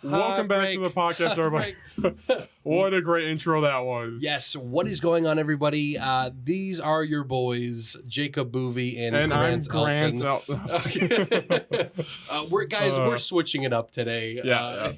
Welcome back to the podcast, everybody. What a great intro that was. Yes, what is going on, everybody? These are your boys, Jacob Boovie and Grant Elton. We're switching it up today. Yeah.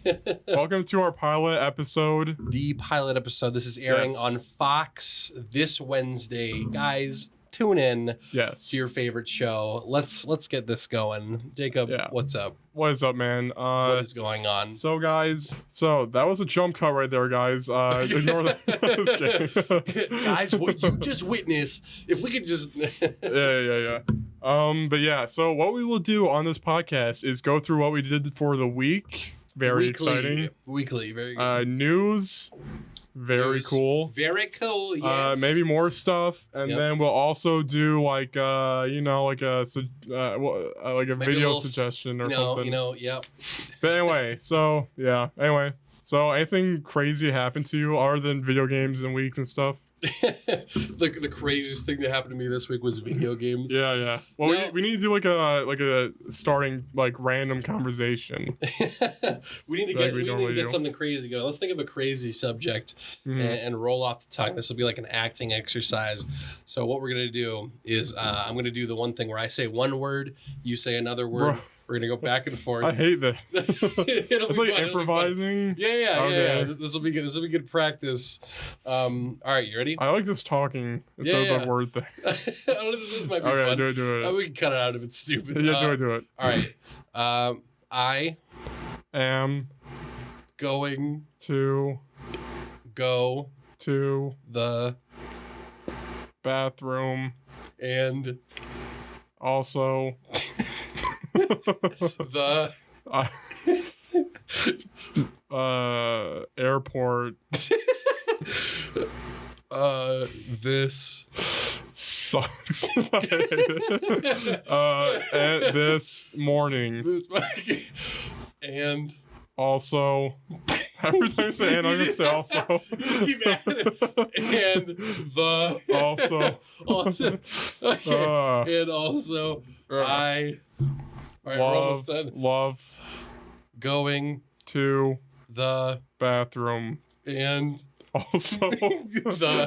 Welcome to our pilot episode. The pilot episode. This is airing on Fox this Wednesday. Guys, tune in to your favorite show. Let's get this going. Jacob, what's up? What is up, man? What is going on? So, guys, that was a jump cut right there, guys. Ignore that. Guys, what you just witnessed, if we could just... Yeah. But yeah, so what we will do on this podcast is go through what we did for the week. Very exciting. Very good. News. Very cool. Very cool, yes. Maybe more stuff, and then we'll also do like a video suggestion or something. But anyway, so anything crazy happened to you other than video games and weeks and stuff? The craziest thing that happened to me this week was video games. Yeah. Well, we need to do like a starting like random conversation. we need to get something crazy going. Let's think of a crazy subject and roll off the tongue. This will be like an acting exercise. So what we're gonna do is I'm gonna do the one thing where I say one word, you say another word. Bro. We're gonna go back and forth. I hate that. It's like improvising. Yeah. This will be good. This will be good practice. All right, you ready? I like this talking instead of the word thing. This might be fun. Okay, do it. We can cut it out if it's stupid. Yeah, do it. All right. I am going to go to the bathroom and also the airport. This sucks. And this morning. And also. Every time you say and, I'm going to say also. Just keep adding. And the. Also. Okay. And also, I. All right, we're almost done. Love. Going. To. The. Bathroom. And. Also.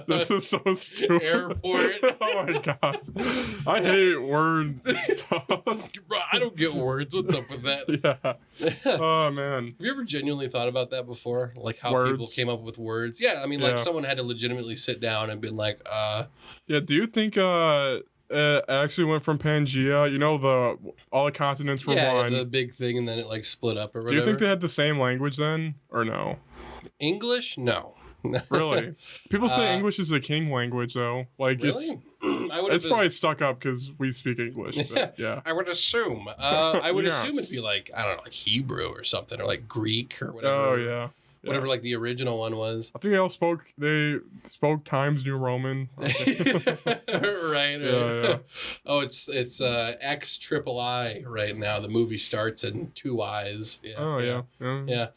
This is so stupid. Airport. Oh my god. I hate word stuff. Bro, I don't get words. What's up with that? Yeah. Oh man. Have you ever genuinely thought about that before? Like how people came up with words? Yeah, I mean, like someone had to legitimately sit down and been like, Yeah, do you think it actually went from Pangea? You know, all the continents were one. Yeah, the big thing, and then it like split up or whatever. Do you think they had the same language then, or no? English? No. Really? People say English is a king language, though. Like really? It's probably stuck up because we speak English. But yeah. I would assume. I would assume it'd be like, I don't know, like Hebrew or something, or like Greek or whatever. Oh yeah. Whatever, like the original one was. I think they spoke Times New Roman. Right. Yeah. Oh, it's XIII right now. The movie starts in 2 eyes. Yeah. Yeah.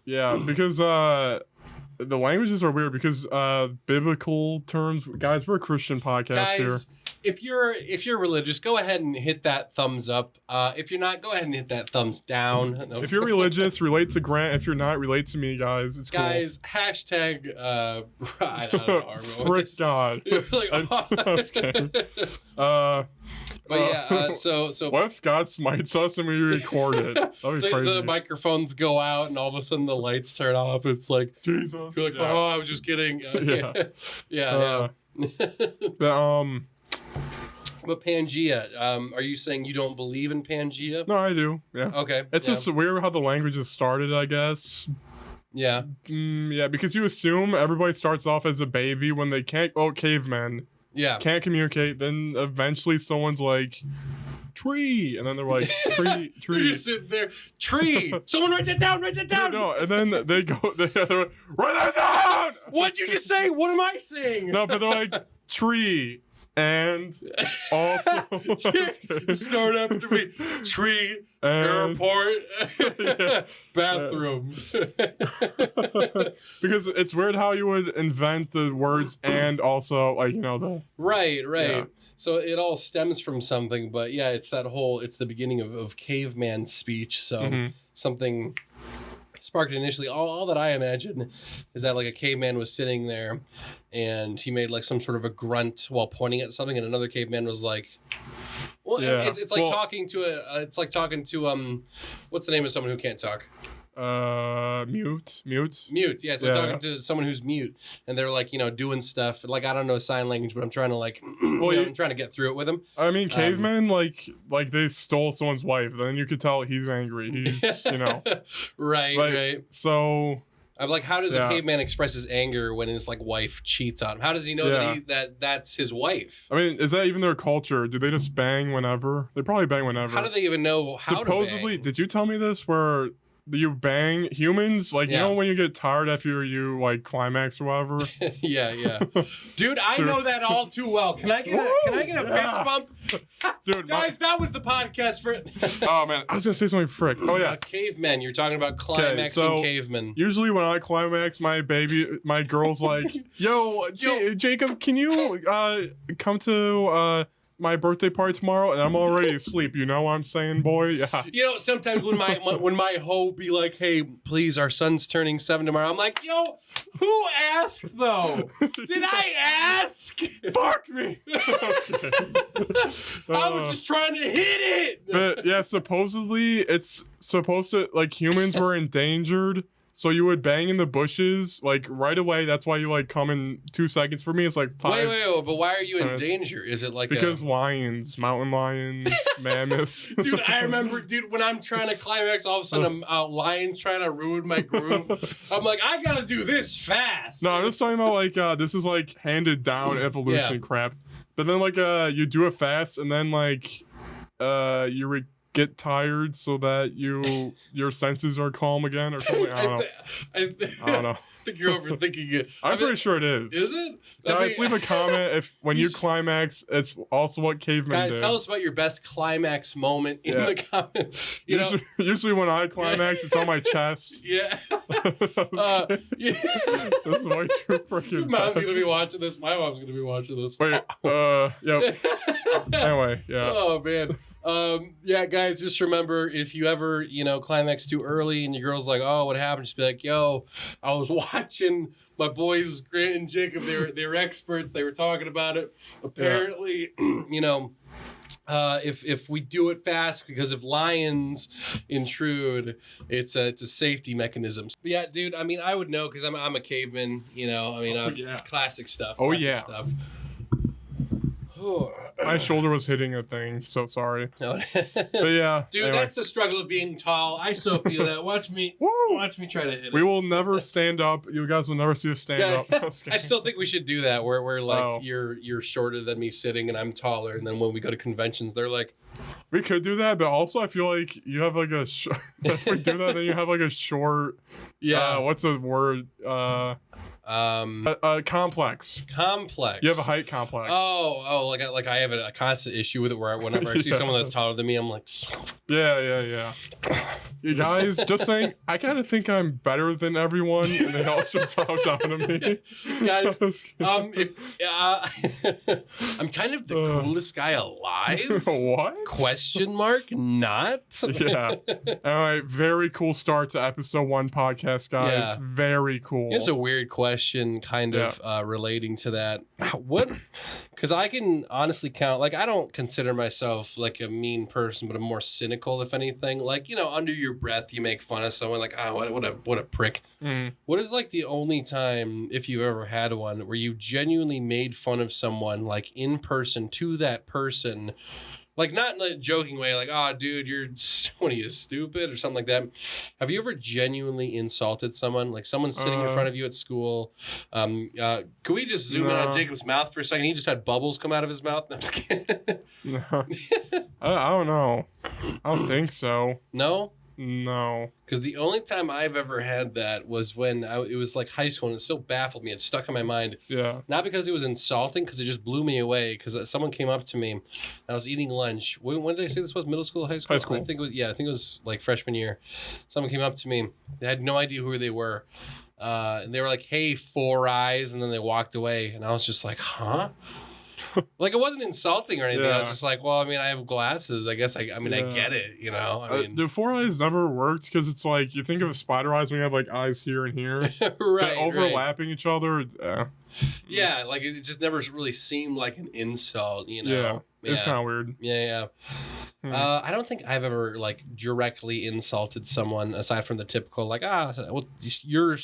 Yeah, because the languages are weird because biblical terms. Guys, we're a Christian podcast here. If you're religious, go ahead and hit that thumbs up. If you're not, go ahead and hit that thumbs down. If you're religious, relate to Grant. If you're not, relate to me, guys. It's guys, cool. Hashtag I don't know. Frick God. I'm just kidding. But yeah, so what if God smites us and we record it? That'd be crazy. The microphones go out and all of a sudden the lights turn off. It's like Jesus. You're like, oh, I was just kidding. Yeah. But Pangea, are you saying you don't believe in Pangea? No, I do. Yeah. Okay. It's just weird how the languages started, I guess. Yeah. Yeah, because you assume everybody starts off as a baby when they can't. Oh, cavemen. Yeah. Can't communicate. Then eventually someone's like, tree. And then they're like, tree. You're just sitting there, tree. Someone write that down. No, and then they're like, write that down. What'd you just say? What am I saying? No, but they're like, tree. and also start after me. Tree, airport, bathroom. Because it's weird how you would invent the words and also like the right. Yeah. So it all stems from something, but yeah, it's the beginning of caveman speech. So something sparked initially. All that I imagine is that like a caveman was sitting there and he made like some sort of a grunt while pointing at something, and another caveman was like, well, it's like talking to what's the name of someone who can't talk? Mute. Yeah, it's like talking to someone who's mute, and they're like, doing stuff. Like, I don't know sign language, but I'm trying to like, I'm trying to get through it with them. I mean, cavemen like they stole someone's wife. Then you could tell he's angry. He's right. So I'm like, how does a caveman express his anger when his like wife cheats on him? How does he know that that's his wife? I mean, is that even their culture? Do they just bang whenever? They probably bang whenever. How do they even know how Supposedly, to bang? Did you tell me this where you bang humans? Like, you know when you get tired after you like climax or whatever? yeah. Dude, I know that all too well. Can I get a fist bump? Dude, guys, that was the podcast for Oh man, I was gonna say something frick. Oh yeah. Cavemen. You're talking about climaxing cavemen. Usually when I climax, my girl's like, yo, Jacob, can you come to my birthday party tomorrow? And I'm already asleep. You know what I'm saying, boy? Yeah. Sometimes when my hoe be like, hey, please, our son's turning 7 tomorrow, I'm like, yo, who asked though? Did I ask? Fuck me. I was just trying to hit it. But yeah, supposedly it's supposed to like humans were endangered. So you would bang in the bushes like right away. That's why you like come in 2 seconds. For me, it's like 5. Wait, but why are you in danger? Is it like because lions, mountain lions, mammoths? Dude, I remember, when I'm trying to climax, all of a sudden a lion's trying to ruin my groove. I'm like, I gotta do this fast. No, I'm just talking about like this is like handed down evolution crap. But then like you do it fast, and then like you get tired so that your senses are calm again or something. I don't know. I think you're overthinking it. I'm pretty sure it is. Is it? Guys, leave a comment if when you climax, it's also what cavemen do. Guys, tell us about your best climax moment in the comment. Usually when I climax, it's on my chest. Yeah. This is way too freaking Your mom's going to be watching this. My mom's going to be watching this. Wait, yep. Anyway, yeah. Oh, man. Yeah, guys, just remember, if you ever, climax too early and your girl's like, oh, what happened? Just be like, yo, I was watching my boys, Grant and Jacob. They were experts. They were talking about it. Apparently, if we do it fast, because if lions intrude, it's a safety mechanism. But yeah, dude, I mean, I would know because I'm a caveman, it's classic stuff. Stuff. My shoulder was hitting a thing, so sorry. But yeah, dude, anyway. That's the struggle of being tall. I still feel that. Watch me try to hit it. We will never stand up. You guys will never see us stand up. I still think we should do that. Where like you're shorter than me sitting, and I'm taller, and then when we go to conventions, they're like. We could do that, but also I feel like you have like a. If we do that, then you have like a short. Yeah. What's the word? Complex. Complex. You have a height complex. Oh, like I have a constant issue with it where whenever I see someone that's taller than me, I'm like. Yeah. You guys, just saying, I kind of think I'm better than everyone, and they all should bow down to me. Guys, I'm kind of the coolest guy alive. What? Question mark? Not. Yeah. All right. Very cool start to episode 1 podcast, guys. Yeah. Very cool. It's a weird question, kind of relating to that. What? Because I can honestly count. Like, I don't consider myself like a mean person, but I'm more cynical, if anything. Like, under your breath, you make fun of someone. Like, what a prick. Mm. What is like the only time, if you've ever had one, where you genuinely made fun of someone, like in person to that person? Like, not in a joking way, like, oh, dude, what are you, stupid? Or something like that. Have you ever genuinely insulted someone? Like, someone's sitting in front of you at school. Can we just zoom in on Jacob's mouth for a second? He just had bubbles come out of his mouth. No, I'm just kidding. No. I don't know. I don't think so. No? No. Because the only time I've ever had that was when it was like high school, and it still baffled me. It stuck in my mind. Yeah. Not because it was insulting, because it just blew me away. Because someone came up to me, I was eating lunch. When did I say this was? Middle school, high school? High school. I think it was like freshman year. Someone came up to me. They had no idea who they were. And they were like, "Hey, 4 eyes," and then they walked away. And I was just like, huh? Like, it wasn't insulting or anything. I was just like, well, I mean, I have glasses. I guess I get it, you know? I mean, the 4 eyes never worked because it's like, you think of spider eyes when you have like eyes here and here. Right. Overlapping each other. Yeah, like it just never really seemed like an insult, you know? Yeah, it's kind of weird. Yeah. I don't think I've ever like directly insulted someone aside from the typical like, well, you're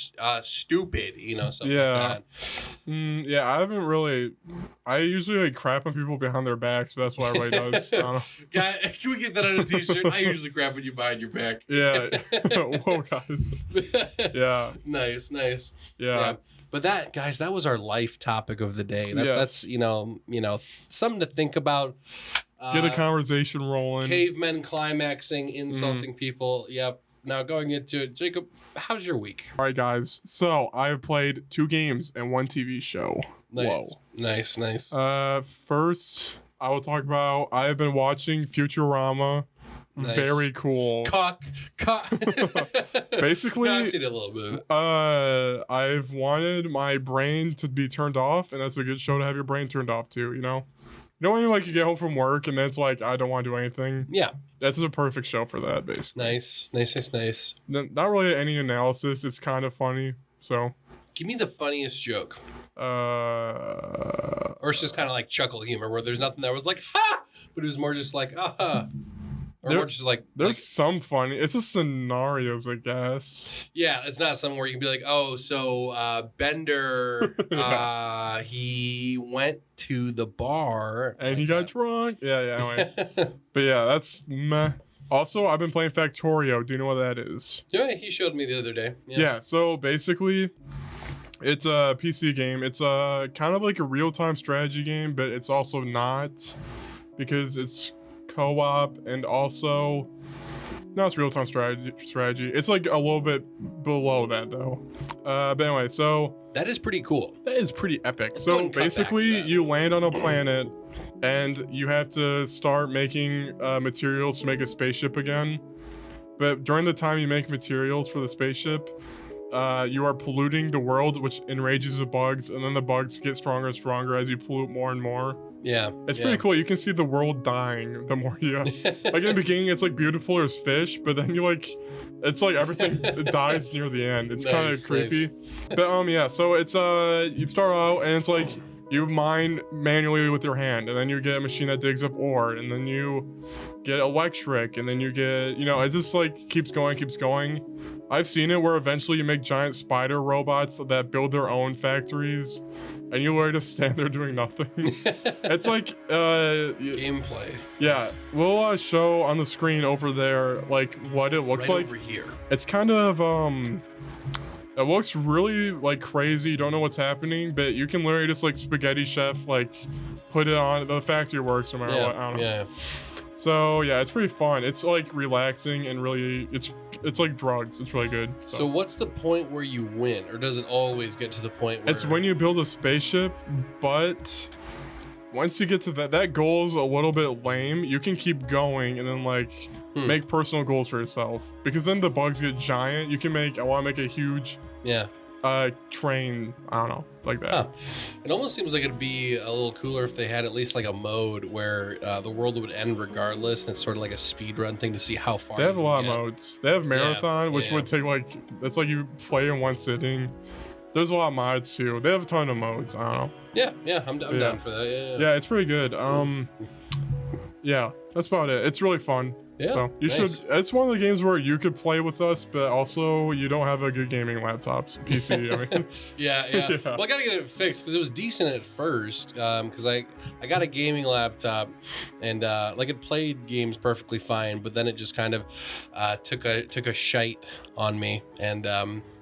stupid, you know, something like that. Yeah, I haven't really. I usually like crap on people behind their backs, but that's what everybody does. I don't know. Guy, can we get that on a t-shirt? I usually crap on you behind your back. Yeah. Whoa, guys. Yeah. Nice. Yeah. But that was our life topic of the day. That's you know, something to think about. Get a conversation rolling. Cavemen climaxing, insulting people. Yep. Now going into it, Jacob, how's your week? All right, guys. So I have played 2 games and 1 TV show. Nice. Whoa. Nice. First, I will talk about. I have been watching Futurama. Nice. Very cool. Cock. Basically, no, I've seen it a little bit. I've wanted my brain to be turned off, and that's a good show to have your brain turned off to. You know when like you get home from work and then it's like I don't want to do anything. Yeah, that's a perfect show for that. Basically, nice. Not really any analysis. It's kind of funny. So, give me the funniest joke. Or it's just kind of like chuckle humor where there's nothing that was like ha, but it was more just like aha. Or more just like there's some funny. It's just scenarios, I guess. Yeah, it's not something where you can be like, oh, so Bender, he went to the bar and he got drunk. Yeah. Anyway. But yeah, that's meh. Also, I've been playing Factorio. Do you know what that is? Yeah, he showed me the other day. Yeah. So basically, it's a PC game. It's a kind of like a real-time strategy game, but it's also not because it's co-op and also no, it's real-time strategy. It's like a little bit below that though. But anyway, so that is pretty cool. That is pretty epic. So basically, you land on a planet and you have to start making materials to make a spaceship again. But during the time you make materials for the spaceship, you are polluting the world, which enrages the bugs, and then the bugs get stronger and stronger as you pollute more and more. Yeah. It's pretty cool. You can see the world dying the more you... like in the beginning, it's like beautiful, there's fish, but then you like... It's like everything dies near the end. It's kind of creepy. Nice. But yeah, so it's you start out and it's like you mine manually with your hand, and then you get a machine that digs up ore, and then you get electric, and then you get, it just like keeps going. I've seen it where eventually you make giant spider robots that build their own factories, and you literally just stand there doing nothing. It's like gameplay. Yeah, we'll show on the screen over there like what it looks like. Over here. It's kind of it looks really like crazy. You don't know what's happening, but you can literally just like spaghetti chef like put it on. The factory works no matter what. I don't know. Yeah. So yeah, it's pretty fun. It's like relaxing and really it's like drugs. It's really good. So what's the point where you win, or does it always get to the point where it's when you build a spaceship, but once you get to that goal is a little bit lame. You can keep going and then like make personal goals for yourself, because then the bugs get giant. You can I want to make a huge train, I don't know, like that. It almost seems like it'd be a little cooler if they had at least like a mode where the world would end regardless, and it's sort of like a speed run thing to see how far they have a lot of modes. They have marathon, which would take that's like you play in one sitting. There's a lot of mods too. They have a ton of modes. I don't know. Yeah, I'm down for that. Yeah, it's pretty good. Yeah, that's about it. It's really fun. Yeah, so you should. It's one of the games where you could play with us, but also you don't have a good gaming laptop, PC. I mean, yeah. Well, I gotta get it fixed because it was decent at first. Because I got a gaming laptop, and like it played games perfectly fine, but then it just kind of took a shite on me, and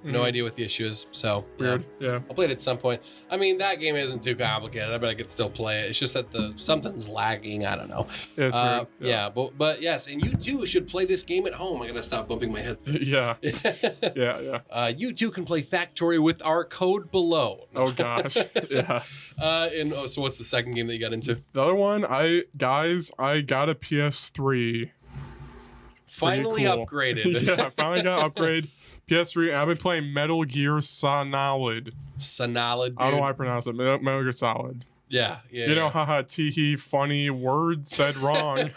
no idea what the issue is. So weird. Yeah. I'll play it at some point. I mean, that game isn't too complicated. I bet I could still play it. It's just that something's lagging. I don't know. Yeah, it's weird. Yeah. But yes, and you too should play this game at home. I gotta stop bumping my headset. Yeah. You too can play Factory with our code below. Oh gosh. Yeah. So what's the second game that you got into? The other one, I got a PS3. Finally cool. Upgraded. Yeah, finally got an upgrade. PS3. I've been playing Metal Gear Solid. Solid. I don't know how I pronounce it. Metal Gear Solid. Yeah. You know, haha, teehee, funny word said wrong.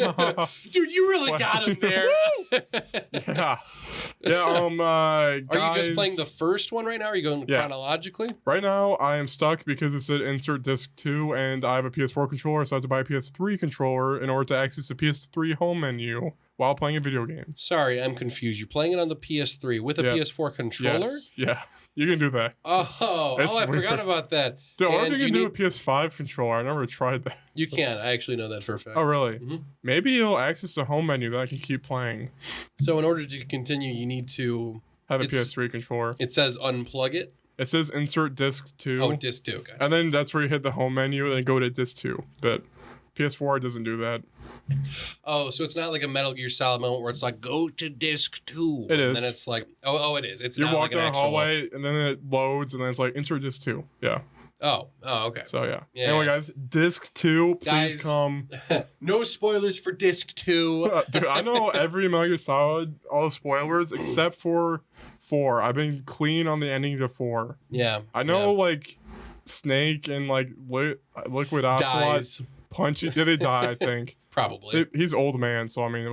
Dude, you really got him there. Yeah. Are guys, you just playing the first one right now? Or are you going chronologically? Right now, I am stuck because it said insert disc 2, and I have a PS4 controller, so I have to buy a PS3 controller in order to access the PS3 home menu while playing a video game. Sorry, I'm confused. You're playing it on the PS3 with a PS4 controller? Yes. Yeah. You can do that. I forgot about that. Dude, I wonder if you can do a PS5 controller. I never tried that. You can. I actually know that for a fact. Oh, really? Mm-hmm. Maybe it'll access the home menu that I can keep playing. So in order to continue, you need to... have a PS3 controller. It says unplug it. It says insert disc 2. Oh, disc 2. Gotcha. And then that's where you hit the home menu and then go to disc 2. But PS4 doesn't do that. Oh, so it's not like a Metal Gear Solid moment where it's like, go to disc 2. It is. And then it's like, it is. It's you not walk like an down the actual... hallway and then it loads and then it's like insert disc 2. Yeah. Oh, okay. So anyway, guys, disc 2, please come. No spoilers for disc 2. Dude, I know every Metal Gear Solid, all the spoilers except for 4. I've been clean on the ending to 4. Yeah. I know like Snake and like Liquid Ocelot punch it. Yeah, they die, I think. Probably. He's old man, so I mean,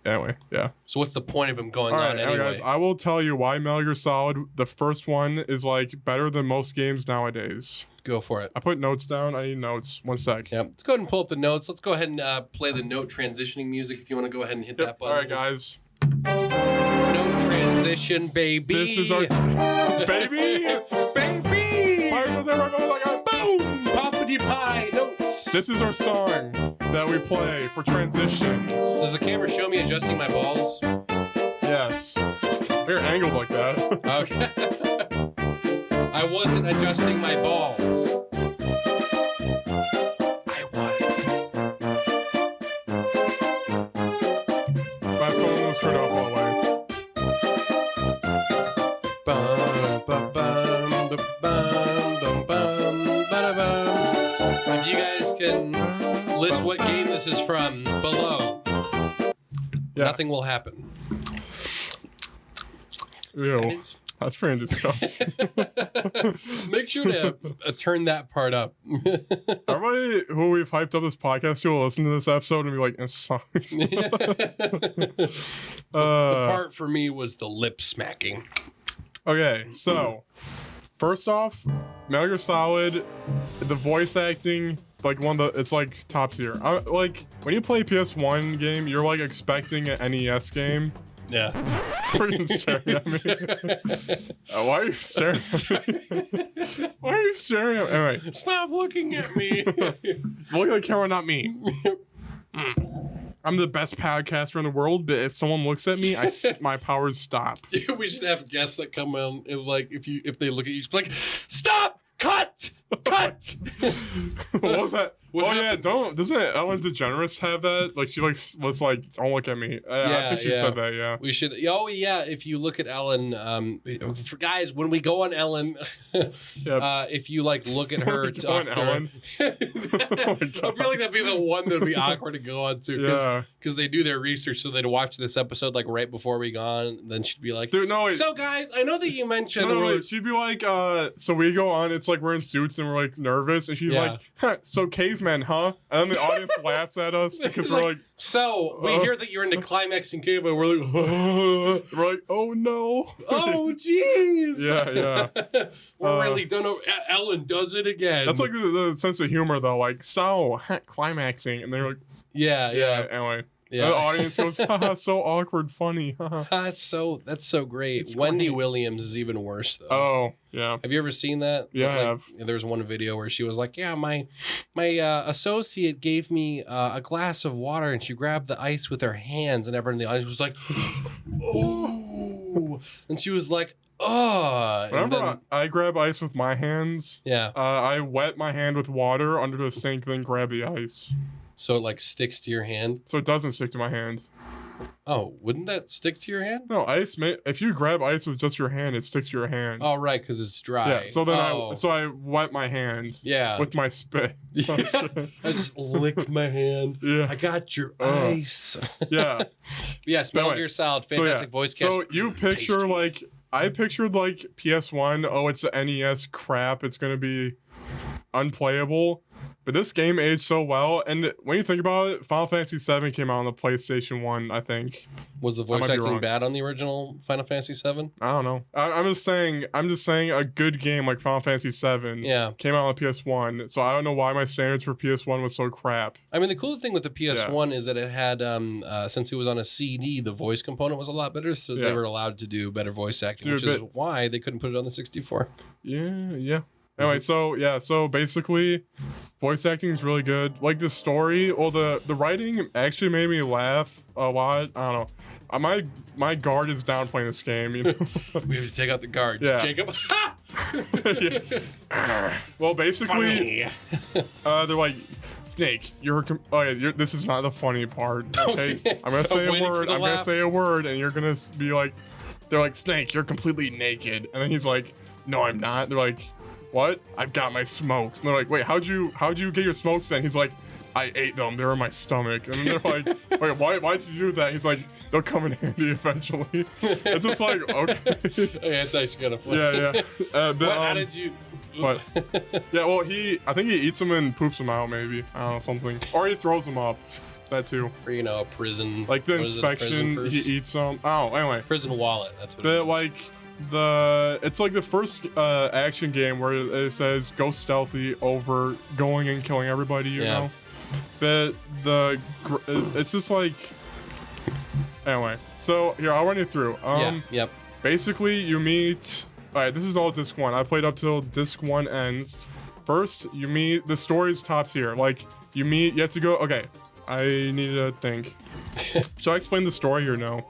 anyway, yeah. So what's the point of him going all on right, anyway? Guys, I will tell you why Metal Gear Solid, the first one, is like better than most games nowadays. Go for it. I put notes down. I need notes. 1 sec. Yep. Let's go ahead and pull up the notes. Let's go ahead and play the note transitioning music if you want to go ahead and hit that button. All right, guys. Note transition, baby. This is our... baby! Fires are there, boom! Poppity pie notes. This is our song that we play for transitions. Does the camera show me adjusting my balls? Yes. They're angled like that. Okay. I wasn't adjusting my balls. I was. My phone was turned off all the way. If you guys can list what game this is from below, nothing will happen. Ew. That's pretty disgusting. Make sure to turn that part up. Everybody who we've hyped up this podcast to will listen to this episode and be like, it sucks. The part for me was the lip smacking. Okay, so first off, Metal Gear Solid, the voice acting, like it's like top tier. Like when you play a PS1 game, you're like expecting an NES game. Yeah. Freaking staring at me. Why are you staring at me? Why are you staring at me? Anyway. Stop looking at me. Look at the camera, not me. I'm the best podcaster in the world, but if someone looks at me, my powers stop. We should have guests that come on and like if they look at you, just be like, stop! Cut! What was that? Doesn't Ellen DeGeneres have that? Like she was like, don't look at me. I think she said that. Yeah. We should. Oh yeah. If you look at Ellen, for guys, when we go on Ellen, if you like look at her, talk to Ellen. I feel like that'd be the one that'd be awkward to go on to, because they do their research, so they'd watch this episode like right before we go on. Then she'd be like, dude, no. So guys, I know that you mentioned. No, she'd be like, so we go on. It's like we're in suits and we're like nervous, and she's like, so cavemen, huh? And then the audience laughs at us because we're like, so we hear that you're into climaxing cavemen. We're like, we're like, oh no, oh jeez. Yeah. We're really done. Ellen does it again. That's like the sense of humor though. Like, so climaxing, and they're like, yeah. Anyway. Yeah. The audience goes, haha, so awkward, funny. That's so great. It's Wendy Williams is even worse though. Oh, yeah. Have you ever seen that? Yeah, I have. There was one video where she was like, yeah, my associate gave me a glass of water and she grabbed the ice with her hands, and everyone in the audience was like, oh. And she was like, oh. Whenever I grab ice with my hands, I wet my hand with water under the sink, then grab the ice. So it like sticks to your hand? So it doesn't stick to my hand. Oh, wouldn't that stick to your hand? No, ice. If you grab ice with just your hand, it sticks to your hand. Oh, right, because it's dry. Yeah. So then I wet my hand. Yeah. With my spit. I just licked my hand. Yeah. I got your ice. Yeah. Yes, Metal Gear Solid, fantastic voice cast. So you picture like I pictured like PS1. Oh, it's the NES crap. It's gonna be unplayable. But this game aged so well, and when you think about it, Final Fantasy VII came out on the PlayStation 1, I think. Was the voice acting bad on the original Final Fantasy VII? I don't know. I'm just saying a good game like Final Fantasy VII came out on the PS1, so I don't know why my standards for PS1 was so crap. I mean, the cool thing with the PS1 is that it had, since it was on a CD, the voice component was a lot better, so they were allowed to do better voice acting, which is why they couldn't put it on the 64. Yeah. Anyway, so basically, voice acting is really good. Like the story, or the writing actually made me laugh a lot. I don't know. My guard is down playing this game. You know? We have to take out the guards. Yeah. Jacob. Well, basically, they're like, Snake, this is not the funny part. Okay, I'm gonna say a word. I'm gonna say a word, and you're gonna be like, they're like, Snake, you're completely naked, and then he's like, no, I'm not. They're like, what? I've got my smokes. And they're like, wait, how'd you get your smokes then? He's like, I ate them. They're in my stomach. And then they're like, wait, why'd you do that? He's like, they'll come in handy eventually. It's just like, okay. Okay, that's actually kind of funny. Yeah. How did you? What? Yeah, well, I think he eats them and poops them out, maybe. I don't know, something. Or he throws them up. That too. Or, a prison. Like the inspection, he eats them. Oh, anyway. Prison wallet. That's what it is. But like, it's like the first action game where it says go stealthy over going and killing everybody, you know? But it's just like, anyway, so here, I'll run you through. Yep. Basically, you meet, alright, this is all disc 1. I played up till disc 1 ends. First, you meet, the story's top tier. Like, you have to go, okay, I need to think. Should I explain the story or no?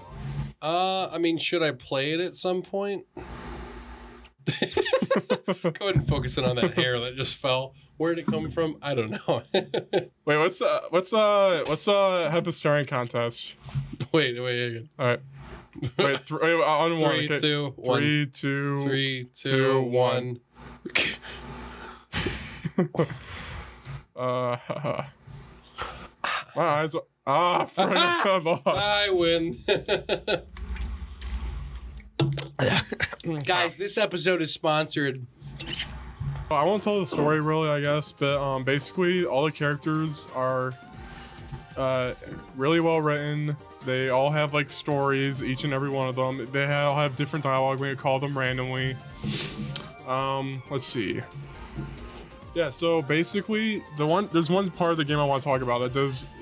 I mean, should I play it at some point? Go ahead and focus in on that hair that just fell. Where'd it come from? I don't know. Wait, what's a Hepastarian contest? Wait again. All right. Wait, on one. 3, 2, 1. 3, 2, 3, 2, 1. My eyes are... I win. Guys, this episode is sponsored. I won't tell the story really, I guess, but basically all the characters are really well written. They all have like stories, each and every one of them. They all have different dialogue. We call them randomly. Let's see. Yeah, so basically there's one part of the game I want to talk about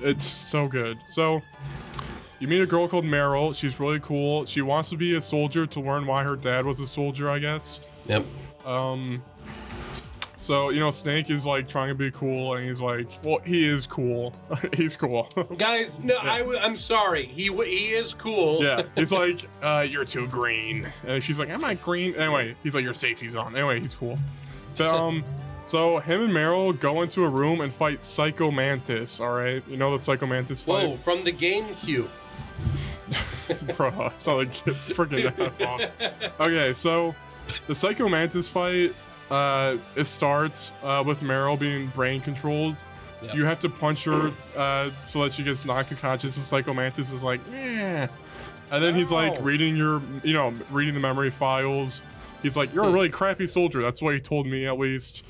it's so good. So you meet a girl called Meryl. She's really cool. She wants to be a soldier to learn why her dad was a soldier, I guess. Yep. So, Snake is like trying to be cool, and he's like, well, he is cool. He's cool. Guys, no, yeah. I'm sorry. He is cool. Yeah. He's like, you're too green. And she's like, I'm not green. Anyway, he's like, your safety's on. Anyway, he's cool. So him and Meryl go into a room and fight Psycho Mantis, all right? You know the Psycho Mantis fight? Whoa, from the GameCube. Bro, it's not like freaking that. Okay, so the Psycho Mantis fight, it starts with Meryl being brain controlled. Yep. You have to punch her so that she gets knocked unconscious, and Psycho Mantis is like, eh. And then he's like reading reading the memory files. He's like, you're a really crappy soldier. That's what he told me, at least.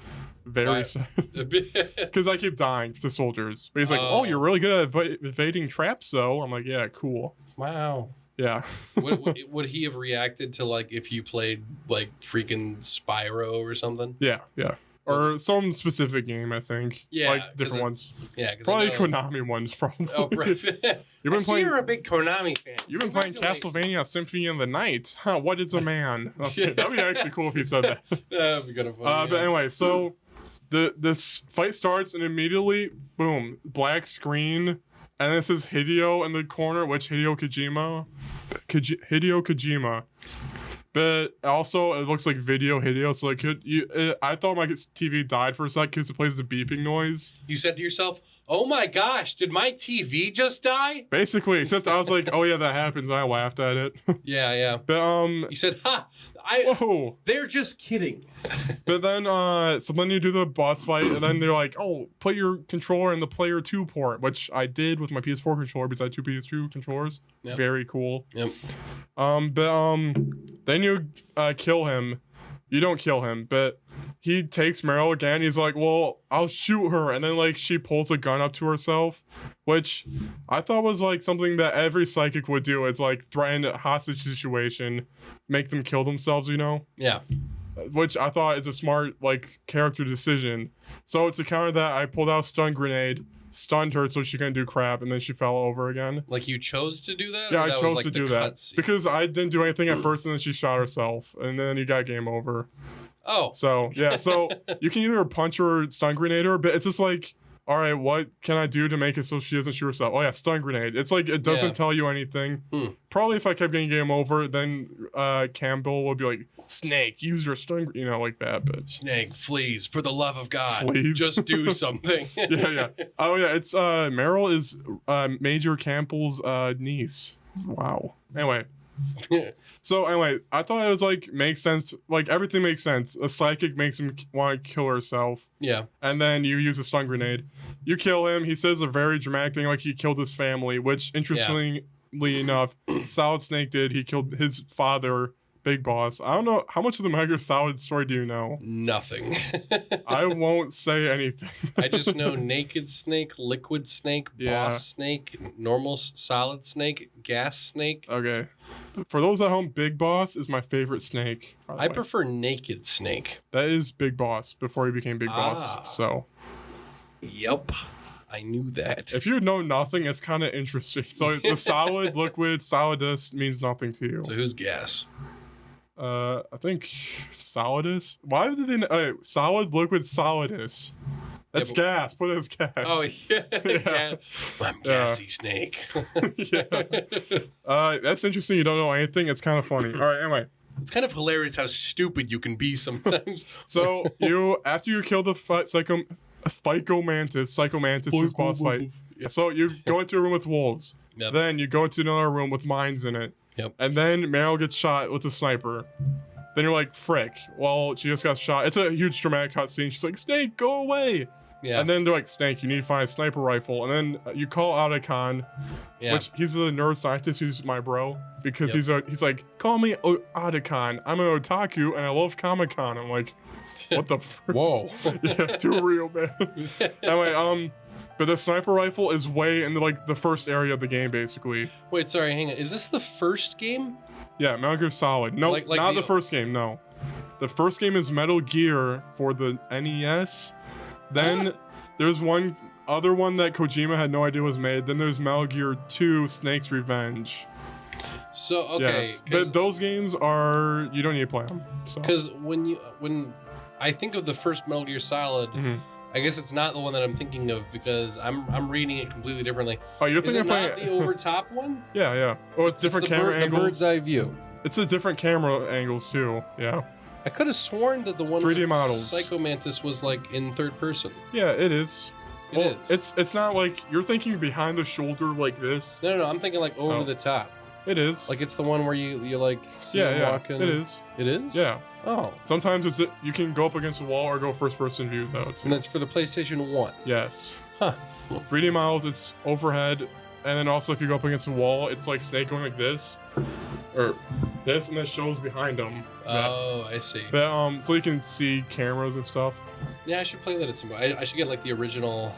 Very sad. Because I keep dying to soldiers. But he's like, oh, you're really good at evading traps, though. I'm like, yeah, cool. Wow. Yeah. would he have reacted to, like, if you played, like, freaking Spyro or something? Yeah. Or some specific game, I think. Yeah. Like, different ones. Yeah. Probably Konami ones, probably. Oh, right. You're a big Konami fan. You've been playing Castlevania Symphony of the Night. Huh, what is a man? That'd be actually cool if he said that. That'd be kind of funny. But anyway, so this fight starts, and immediately, boom, black screen. And this is Hideo in the corner, which Hideo Kojima. But also, it looks like Video Hideo, so I thought my TV died for a sec because it plays the beeping noise. You said to yourself, Oh my gosh, did my TV just die? Basically, except I was like, oh yeah, that happens. And I laughed at it. Yeah. But you said, ha, whoa. They're just kidding. But then so then you do the boss fight, and then they're like, oh, put your controller in the player 2 port, which I did with my PS4 controller because I had 2 PS2 controllers. Yep. Very cool. Yep. But then you kill him. You don't kill him, but he takes Meryl again. He's like, well, I'll shoot her. And then, like, she pulls a gun up to herself, which I thought was, like, something that every psychic would do. It's, like, threaten a hostage situation, make them kill themselves, you know? Yeah. Which I thought is a smart, like, character decision. So to counter that, I pulled out a stun grenade, stunned her so she couldn't do crap, and then she fell over again. Like, you chose to do that? Yeah, I chose like to do that. Because I didn't do anything at first, and then she shot herself, and then you got game over. Oh. So, yeah, so you can either punch her or stun grenade her, but it's just like, all right, what can I do to make it so she doesn't shoot herself? Oh, yeah, stun grenade. It's like, it doesn't tell you anything. Probably if I kept getting game over, then Campbell would be like, Snake, use your stun, you know, like that. But Snake, please, for the love of God, please. Just do something. Yeah. Oh, yeah, it's, Meryl is Major Campbell's niece. Wow. Anyway. So anyway, I thought it was like makes sense. Like everything makes sense. A psychic makes him want to kill herself. Yeah. And then you use a stun grenade. You kill him. He says a very dramatic thing like he killed his family, which interestingly enough, Solid Snake did. He killed his father, Big Boss. I don't know how much of the Metal Gear Solid story do you know? Nothing. I won't say anything. I just know Naked Snake, Liquid Snake, Boss Snake, Normal Solid Snake, Gas Snake. Okay. For those at home, Big Boss is my favorite snake. I prefer Naked Snake. That is Big Boss before he became Big Boss. So. Yep. I knew that. If you know nothing, it's kind of interesting. So the solid, liquid, solidus means nothing to you. So who's Gas? I think Solidus. Why did they? Solid, liquid, Solidus. That's gas. Put it as gas. Oh yeah. I'm gassy snake. That's interesting. You don't know anything. It's kind of funny. All right. Anyway. It's kind of hilarious how stupid you can be sometimes. So after you kill the Psycho Mantis is boss fight. So you go into a room with wolves. Yep. Then you go into another room with mines in it. Yep. And then Meryl gets shot with a sniper. Then you're like, frick. Well, she just got shot. It's a huge dramatic cutscene. She's like, Snake, go away. Yeah. And then they're like, Snake, you need to find a sniper rifle. And then you call Otacon, which he's the nerd scientist who's my bro. Because he's like, call me Otacon. I'm an otaku and I love Comic-Con. I'm like, what the frick? Whoa. Yeah, too real, man. Anyway, but the sniper rifle is way in the first area of the game, basically. Wait, sorry, hang on. Is this the first game? Yeah, Metal Gear Solid. No, not the first game, no. The first game is Metal Gear for the NES. Then there's one other one that Kojima had no idea was made. Then there's Metal Gear 2, Snake's Revenge. So, okay. Yes, but those games are, you don't need to play them. Because when I think of the first Metal Gear Solid, I guess it's not the one that I'm thinking of because I'm reading it completely differently. Oh, you're thinking of not the overtop one? Yeah. Oh, it's different camera angles. The bird's eye view. It's a different camera angles too. Yeah. I could have sworn that the one 3D with models. Psycho Mantis was like in third person. Yeah, it is. It is. It's not like you're thinking behind the shoulder like this. No. I'm thinking like over the top. It is. Like it's the one where you like see him walking. It is. It is? Yeah. Oh. Sometimes you can go up against a wall or go first person view though. Too. And that's for the PlayStation 1. Yes. Huh. 3D models, it's overhead, and then also if you go up against a wall, it's like Snake going like this, or this, and that shows behind them. Oh, I see. But so you can see cameras and stuff. Yeah, I should play that at some point. I should get like the original.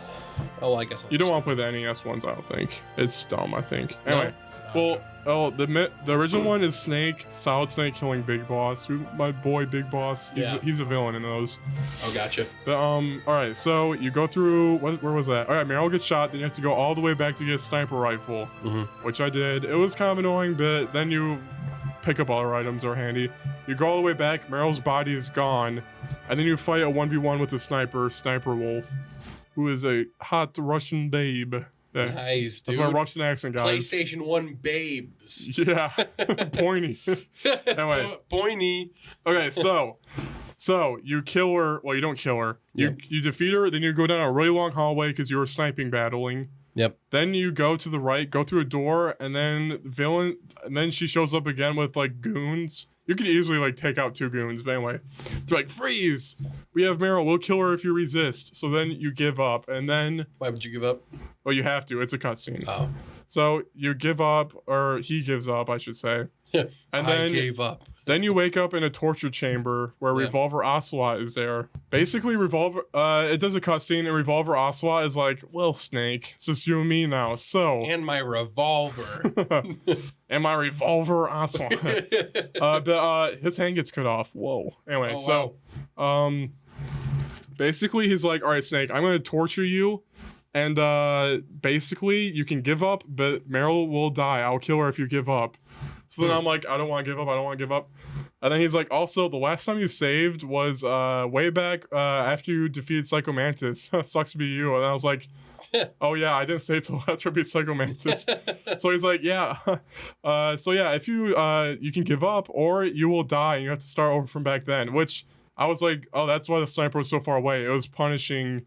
Oh, I guess you don't want to play the NES ones. I don't think it's dumb. I think. Anyway. No? Well, the original one is Snake, Solid Snake killing Big Boss. My boy Big Boss. He's a villain in those. Oh, gotcha. But all right. So you go through where was that? All right, Meryl gets shot. Then you have to go all the way back to get a sniper rifle, which I did. It was kind of annoying, but then you pick up other items that are handy. You go all the way back. Meryl's body is gone, and then you fight a 1v1 with the Sniper Wolf, who is a hot Russian babe. Yeah. Nice, dude. That's my Russian accent, guys. PlayStation 1 babes. Yeah. Pointy. Anyway. Pointy. Okay, so So you kill her. Well, you don't kill her. You defeat her. Then you go down a really long hallway because you were sniping battling. Yep. Then you go to the right, go through a door, and then she shows up again with like goons. You could easily like take out 2 goons, but anyway, they're like, freeze! We have Meryl. We'll kill her if you resist. So then you give up, and then why would you give up? Well, you have to. It's a cutscene. Oh. So you give up, or he gives up, I should say. Yeah. And I gave up. Then you wake up in a torture chamber where Revolver Ocelot is there. Basically, it does a cutscene, and Revolver Ocelot is like, well, Snake, it's just you and me now, so... And my revolver. And my Revolver Ocelot. But his hand gets cut off. Whoa. Anyway, basically, he's like, all right, Snake, I'm going to torture you, and basically, you can give up, but Meryl will die. I'll kill her if you give up. So then I'm like, I don't want to give up. I don't want to give up. And then he's like, also, the last time you saved was way back after you defeated Psycho Mantis. Sucks to be you. And I was like, oh, yeah, I didn't save till after I beat Psycho Mantis. So he's like, yeah. If you can give up or you will die and you have to start over from back then. Which I was like, oh, that's why the sniper was so far away. It was punishing...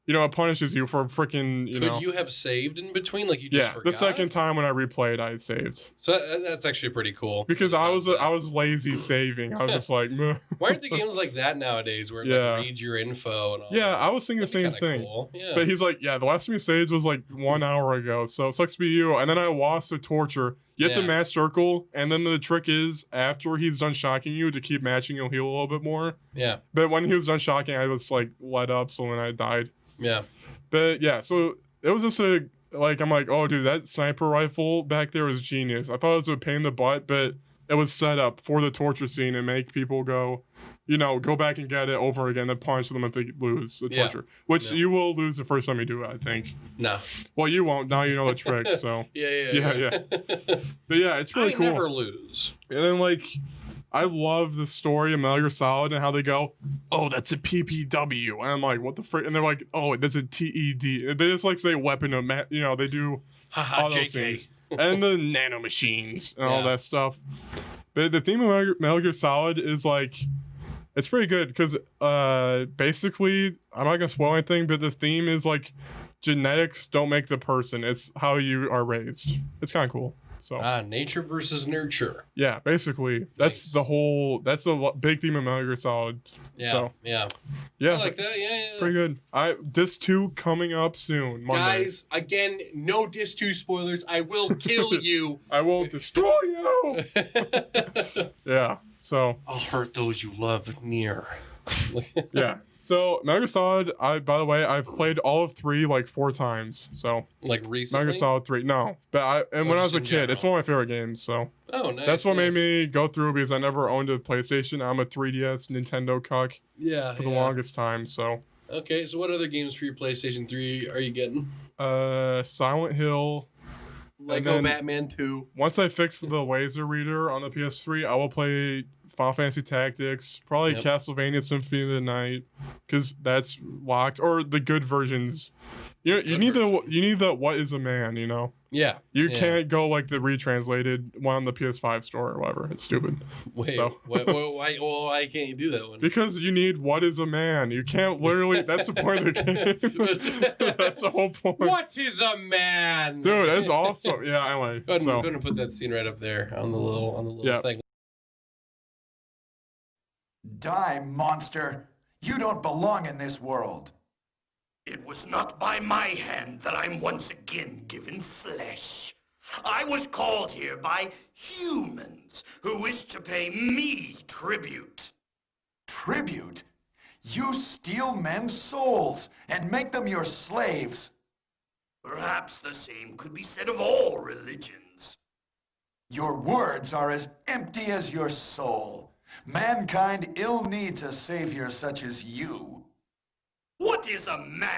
it punishes you for freaking, Could you have saved in between? Like, you just forgot? The second time when I replayed, I saved. So that's actually pretty cool. Because I was lazy saving. I was just like, meh. Why aren't the games like that nowadays where it like, reads your info and all that? I was thinking the same thing. Cool. Yeah. But he's like, the last time you saved was like 1 hour ago, so it sucks to be you. And then I lost the torture. You have to match circle, and then the trick is, after he's done shocking you, to keep matching, you'll heal a little bit more. Yeah. But when he was done shocking, I was like, let up, so then I died. Yeah. But so it was just I'm like, oh, dude, that sniper rifle back there was genius. I thought it was a pain in the butt, but it was set up for the torture scene and make people go, go back and get it over again and punish them if they lose the torture. Which you will lose the first time you do it, I think. No. Well, you won't. Now you know the trick, so. Yeah. But it's really cool. I never lose. And then, I love the story of Metal Gear Solid and how they go, oh, that's a PPW. And I'm like, what the frick? And they're like, oh, that's a TED. They just say weapon of, they do all those things. And the nano machines and all that stuff. But the theme of Metal Gear Solid is it's pretty good because basically, I'm not going to spoil anything, but the theme is genetics don't make the person. It's how you are raised. It's kind of cool. So. Nature versus nurture. Yeah, basically. That's that's a big theme of Metal Gear Solid. Yeah, so. Yeah. I like that, yeah. Pretty good. Disc 2 coming up soon, Monday. Guys, again, no Disc 2 spoilers. I will kill you. I will destroy you! Yeah, so. I'll hurt those you love near. Yeah. So, Metal Gear Solid, by the way, I've played all of 3 4 times. So, recently? Metal Gear Solid 3, no. But when I was a kid, it's one of my favorite games. So, that's what made me go through because I never owned a PlayStation. I'm a 3DS Nintendo cuck. Yeah. For the longest time. So. Okay, so what other games for your PlayStation 3 are you getting? Silent Hill. Lego Batman 2. Once I fix the laser reader on the PS3, I will play Final Fantasy Tactics, probably Castlevania Symphony of the Night, because that's locked, or the good versions. You need the What Is a Man, Yeah. You can't go the retranslated one on the PS5 store or whatever. It's stupid. Wait, why can't you do that one? Because you need What Is a Man. You can't literally, that's the point of the game. That's the whole point. What is a man? Dude, that's awesome. Yeah, anyway. I'm going to put that scene right up there on the little thing. Die, monster! You don't belong in this world. It was not by my hand that I'm once again given flesh. I was called here by humans who wish to pay me tribute. Tribute? You steal men's souls and make them your slaves. Perhaps the same could be said of all religions. Your words are as empty as your soul. Mankind ill needs a savior such as you. What is a man?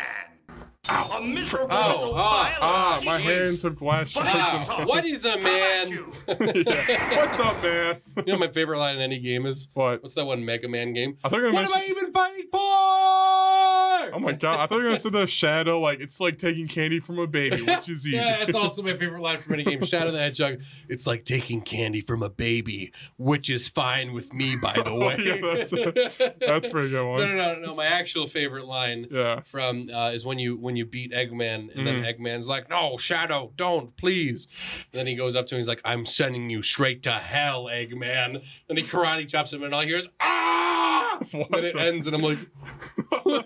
A miserable little pile of my hands have glass shards. What is a man? Yeah. What's up, man? You know my favorite line in any game is? What? What's that one Mega Man game? I thought What am I even fighting for? Oh my god, I thought you were gonna say the Shadow, like it's like taking candy from a baby, which is easy. Yeah, that's also my favorite line from any game. Shadow the Hedgehog. It's like taking candy from a baby, which is fine with me, by the way. Yeah, that's a pretty good one. No. My actual favorite line from is when you beat Eggman, and then Eggman's like, "No, Shadow, don't, please." And then he goes up to him, he's like, "I'm sending you straight to hell, Eggman." And he karate chops him, and all he hears, "Ah!" And then it ends, and I'm like, wait,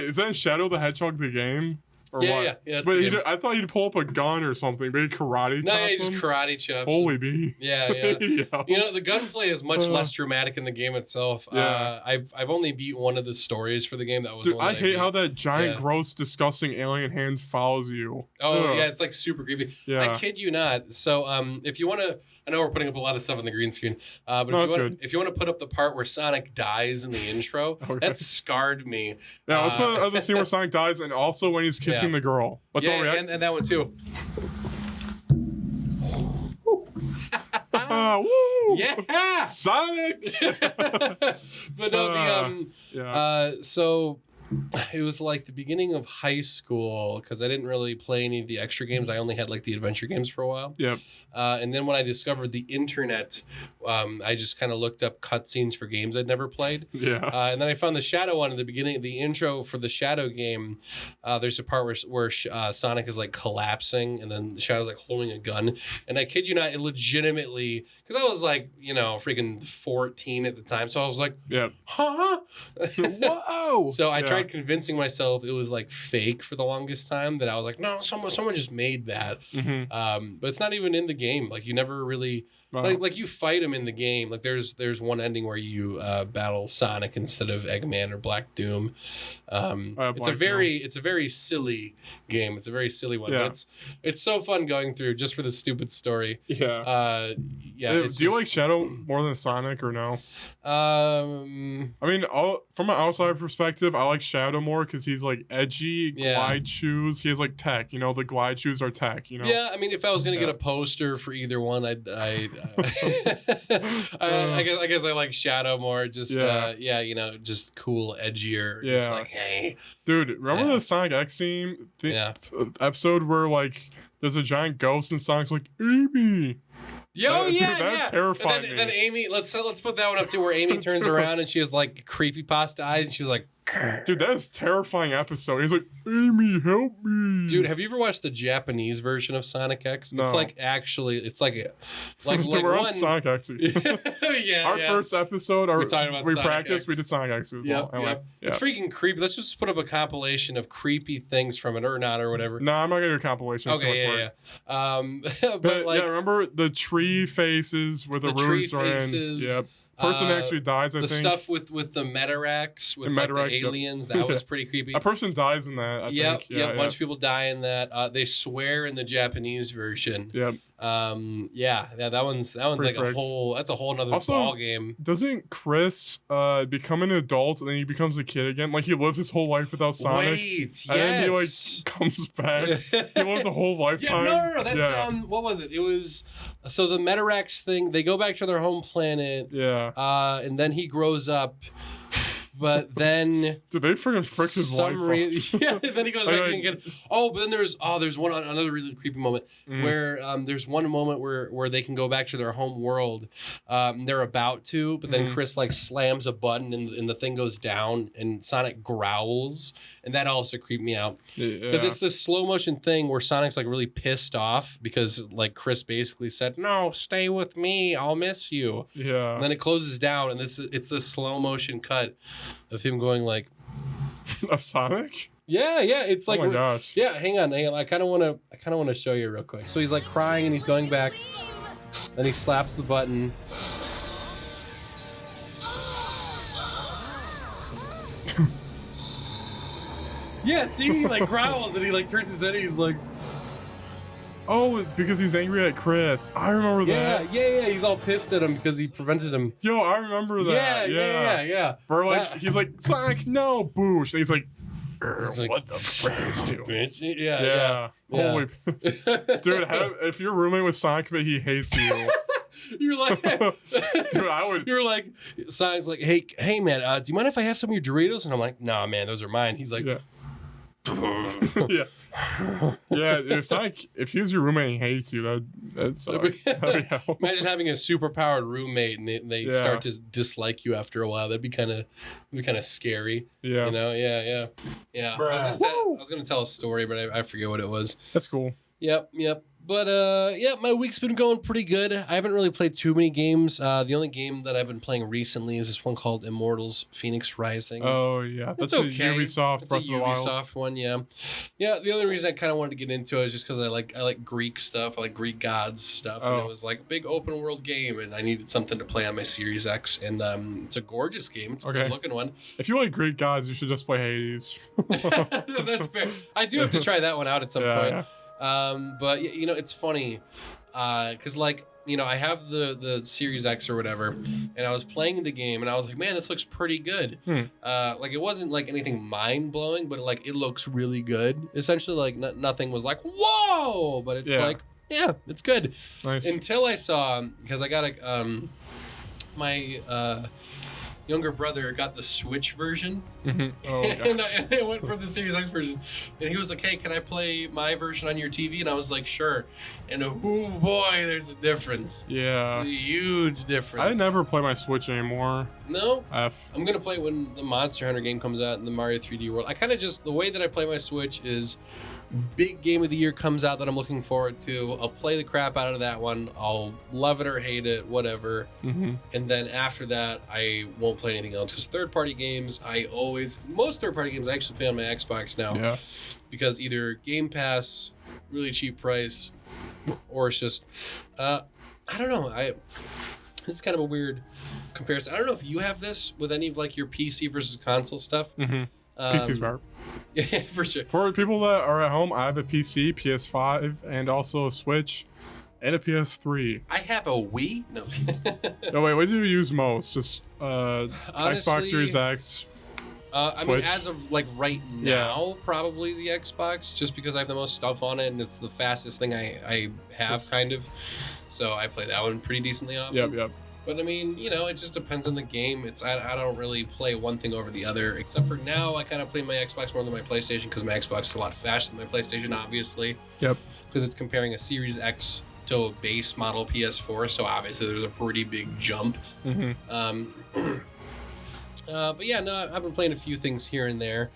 is that Shadow the Hedgehog the game? Or yeah, what? But I thought he'd pull up a gun or something, but he karate chops he just him? karate chops. Holy bee. Yeah. You know, the gunplay is much less dramatic in the game itself. Yeah. I've only beat one of the stories for the game. That was Dude, the one I hate how that giant, gross, disgusting alien hand follows you. Oh, yeah, it's like super creepy. Yeah. I kid you not. So, if you want to, I know we're putting up a lot of stuff on the green screen, but if you want to put up the part where Sonic dies in the intro, that scarred me. Yeah, let's put the scene where Sonic dies, and also when he's kissing the girl. Let's all react. And that one too. Woo! Yeah, Sonic. But no, so it was like the beginning of high school because I didn't really play any of the extra games. I only had like the adventure games for a while. Yep. And then when I discovered the internet, I just kind of looked up cutscenes for games I'd never played. Yeah. And then I found the Shadow one at the beginning, the intro for the Shadow game. There's a part where Sonic is like collapsing, and then the Shadow's like holding a gun. And I kid you not, it legitimately, because I was like, freaking 14 at the time, so I was like, huh? Whoa! So I tried convincing myself it was like fake for the longest time. That I was like, no, someone just made that. But it's not even in the game. Like you never really like you fight him in the game. Like there's one ending where you battle Sonic instead of Eggman or Black Doom. It's a very silly game. It's a very silly one. Yeah. But it's so fun going through just for the stupid story. Yeah. Do you like Shadow more than Sonic or no? I mean, from an outside perspective, I like Shadow more because he's like edgy, glide shoes. He has like tech. The glide shoes are tech. Yeah, I mean, if I was gonna get a poster for either one, I guess I like Shadow more. Just just cool, edgier. Yeah. Just like, hey, dude, remember the Sonic X scene? Episode where like there's a giant ghost and Sonic's like, Amy. That's terrifying. And then Amy, let's put that one up too, where Amy turns around and she has like creepypasta eyes, and she's like, dude, that is a terrifying episode. He's like, Amy, help me. Dude, have you ever watched the Japanese version of Sonic X? No. It's like we're on Sonic X. Our yeah. first episode, we Sonic practiced, X. we did Sonic X as well. Yep. It's freaking creepy. Let's just put up a compilation of creepy things from it, or not, or whatever. No, I'm not gonna do a compilation. Okay, but like, remember the tree faces with the roots are in. Yep. Person actually dies, I think. The stuff with the Metarax, with the aliens, that was pretty creepy. A person dies in that, I think. Yeah, a bunch of people die in that. They swear in the Japanese version. Yep. That one's like a whole nother ball game. Doesn't Chris become an adult and then he becomes a kid again? Like he lives his whole life without Sonic. And then he like comes back. He lived a whole lifetime. No. That's what was it? It was so the Metarax thing, they go back to their home planet. Yeah. And then he grows up. But then, did they frick his life up? Then he goes back and get. Oh, but then there's another really creepy moment where there's one moment where they can go back to their home world. They're about to, but then Chris like slams a button and the thing goes down and Sonic growls, and that also creeped me out because it's this slow motion thing where Sonic's like really pissed off because like Chris basically said, "No, stay with me, I'll miss you." Yeah. And then it closes down, and it's this slow motion cut of him going like, a Sonic? Yeah, it's like, oh my gosh. Yeah, hang on. I kind of want to show you real quick. So he's like crying and he's going back, then he slaps the button. Yeah, see, he like growls and he like turns his head and he's like, oh, because he's angry at Chris. I remember that. Yeah. He's all pissed at him because he prevented him. Yo, I remember that. Yeah. Where like he's like, Sonic, no, boosh. And he's like, Like, what the frick is you? Bitch. Yeah. Holy, dude, if your roommate was Sonic, but he hates you. You're like, dude, I would. You're like, Sonic's like, hey, man, do you mind if I have some of your Doritos? And I'm like, nah, man, those are mine. He's like, yeah. If he was your roommate and he hates you, that'd suck. That'd be hell. Imagine having a superpowered roommate and they start to dislike you after a while. That'd be kind of scary. Yeah. You know? Yeah. I was gonna tell a story, but I forget what it was. That's cool. Yep. But my week's been going pretty good. I haven't really played too many games. The only game that I've been playing recently is this one called Immortals: Phoenix Rising. Oh yeah, that's okay. a Ubisoft. It's a Ubisoft one, yeah. The only reason I kind of wanted to get into it is just because I like Greek stuff. I like Greek gods stuff, and it was like a big open world game, and I needed something to play on my Series X. And it's a gorgeous game. It's a good looking one. If you like Greek gods, you should just play Hades. That's fair. I do have to try that one out at some point. Yeah. But it's funny, cause I have the Series X or whatever, and I was playing the game and I was like, man, this looks pretty good. It wasn't like anything mind blowing, but like it looks really good. Essentially, like nothing was like whoa, but it's like it's good. Nice. Until I saw, because I got my younger brother got the Switch version, Oh, and I went for the Series X version, and he was like, hey, can I play my version on your TV? And I was like, sure. And oh boy, there's a difference. Yeah, a huge difference. I never play my Switch anymore. No, I'm gonna play it when the Monster Hunter game comes out in the Mario 3D World. I kind of just, the way that I play my Switch is, big game of the year comes out that I'm looking forward to. I'll play the crap out of that one. I'll love it or hate it, whatever. And then after that, I won't play anything else, because third-party games, most third-party games I actually play on my Xbox now. Yeah. Because either Game Pass, really cheap price, or it's just, I don't know. It's kind of a weird comparison. I don't know if you have this with any of like your PC versus console stuff. PC's better. Yeah, for sure. For people that are at home, I have a PC, PS5, and also a Switch, and a PS3. I have a Wii. No. No, wait. What do you use most? Just Honestly, Xbox Series X. I mean, as of like right now, probably the Xbox, just because I have the most stuff on it and it's the fastest thing I have, kind of. So I play that one pretty decently often. Yep. But I mean, it just depends on the game. I don't really play one thing over the other, except for now I kind of play my Xbox more than my PlayStation, because my Xbox is a lot faster than my PlayStation, obviously. Yep. Because it's comparing a Series X to a base model PS4, so obviously there's a pretty big jump. But yeah, no, I've been playing a few things here and there.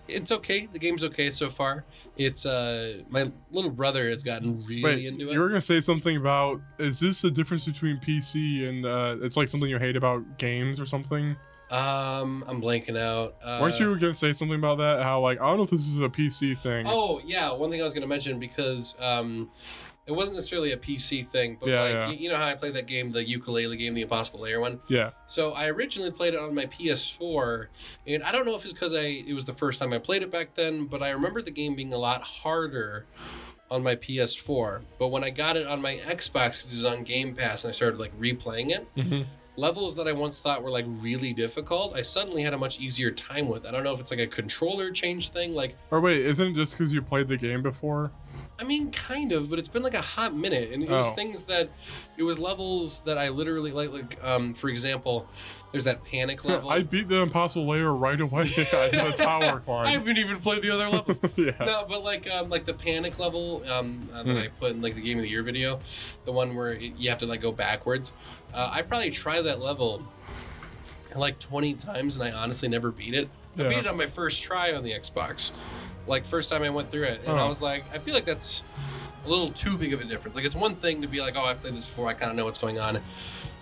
It's okay. The game's okay so far. It's my little brother has gotten really into it. You were gonna say something about, is this a difference between PC and it's like something you hate about games or something? I'm blanking out. Weren't you gonna say something about that? How like, I don't know if this is a PC thing. Oh yeah, one thing I was gonna mention, because it wasn't necessarily a PC thing, but you know how I played that game, the ukulele game, the Impossible Layer one? Yeah. So I originally played it on my PS4, and I don't know if it's because it was the first time I played it back then, but I remember the game being a lot harder on my PS4. But when I got it on my Xbox, because it was on Game Pass, and I started like replaying it, levels that I once thought were like really difficult, I suddenly had a much easier time with. I don't know if it's like a controller change thing, like. Or wait, isn't it just because you played the game before? I mean, kind of, but it's been like a hot minute, and it was it was levels that I literally like, for example, there's that panic level. I beat the Impossible Layer right away. I did a tower climb. I haven't even played the other levels. Yeah. No, but like the panic level that I put in like the Game of the Year video, the one where you have to like go backwards. I probably tried that level like 20 times, and I honestly never beat it. I beat it on my first try on the Xbox. Like, first time I went through it. And I was like, I feel like that's a little too big of a difference. Like, it's one thing to be like, oh, I've played this before, I kind of know what's going on.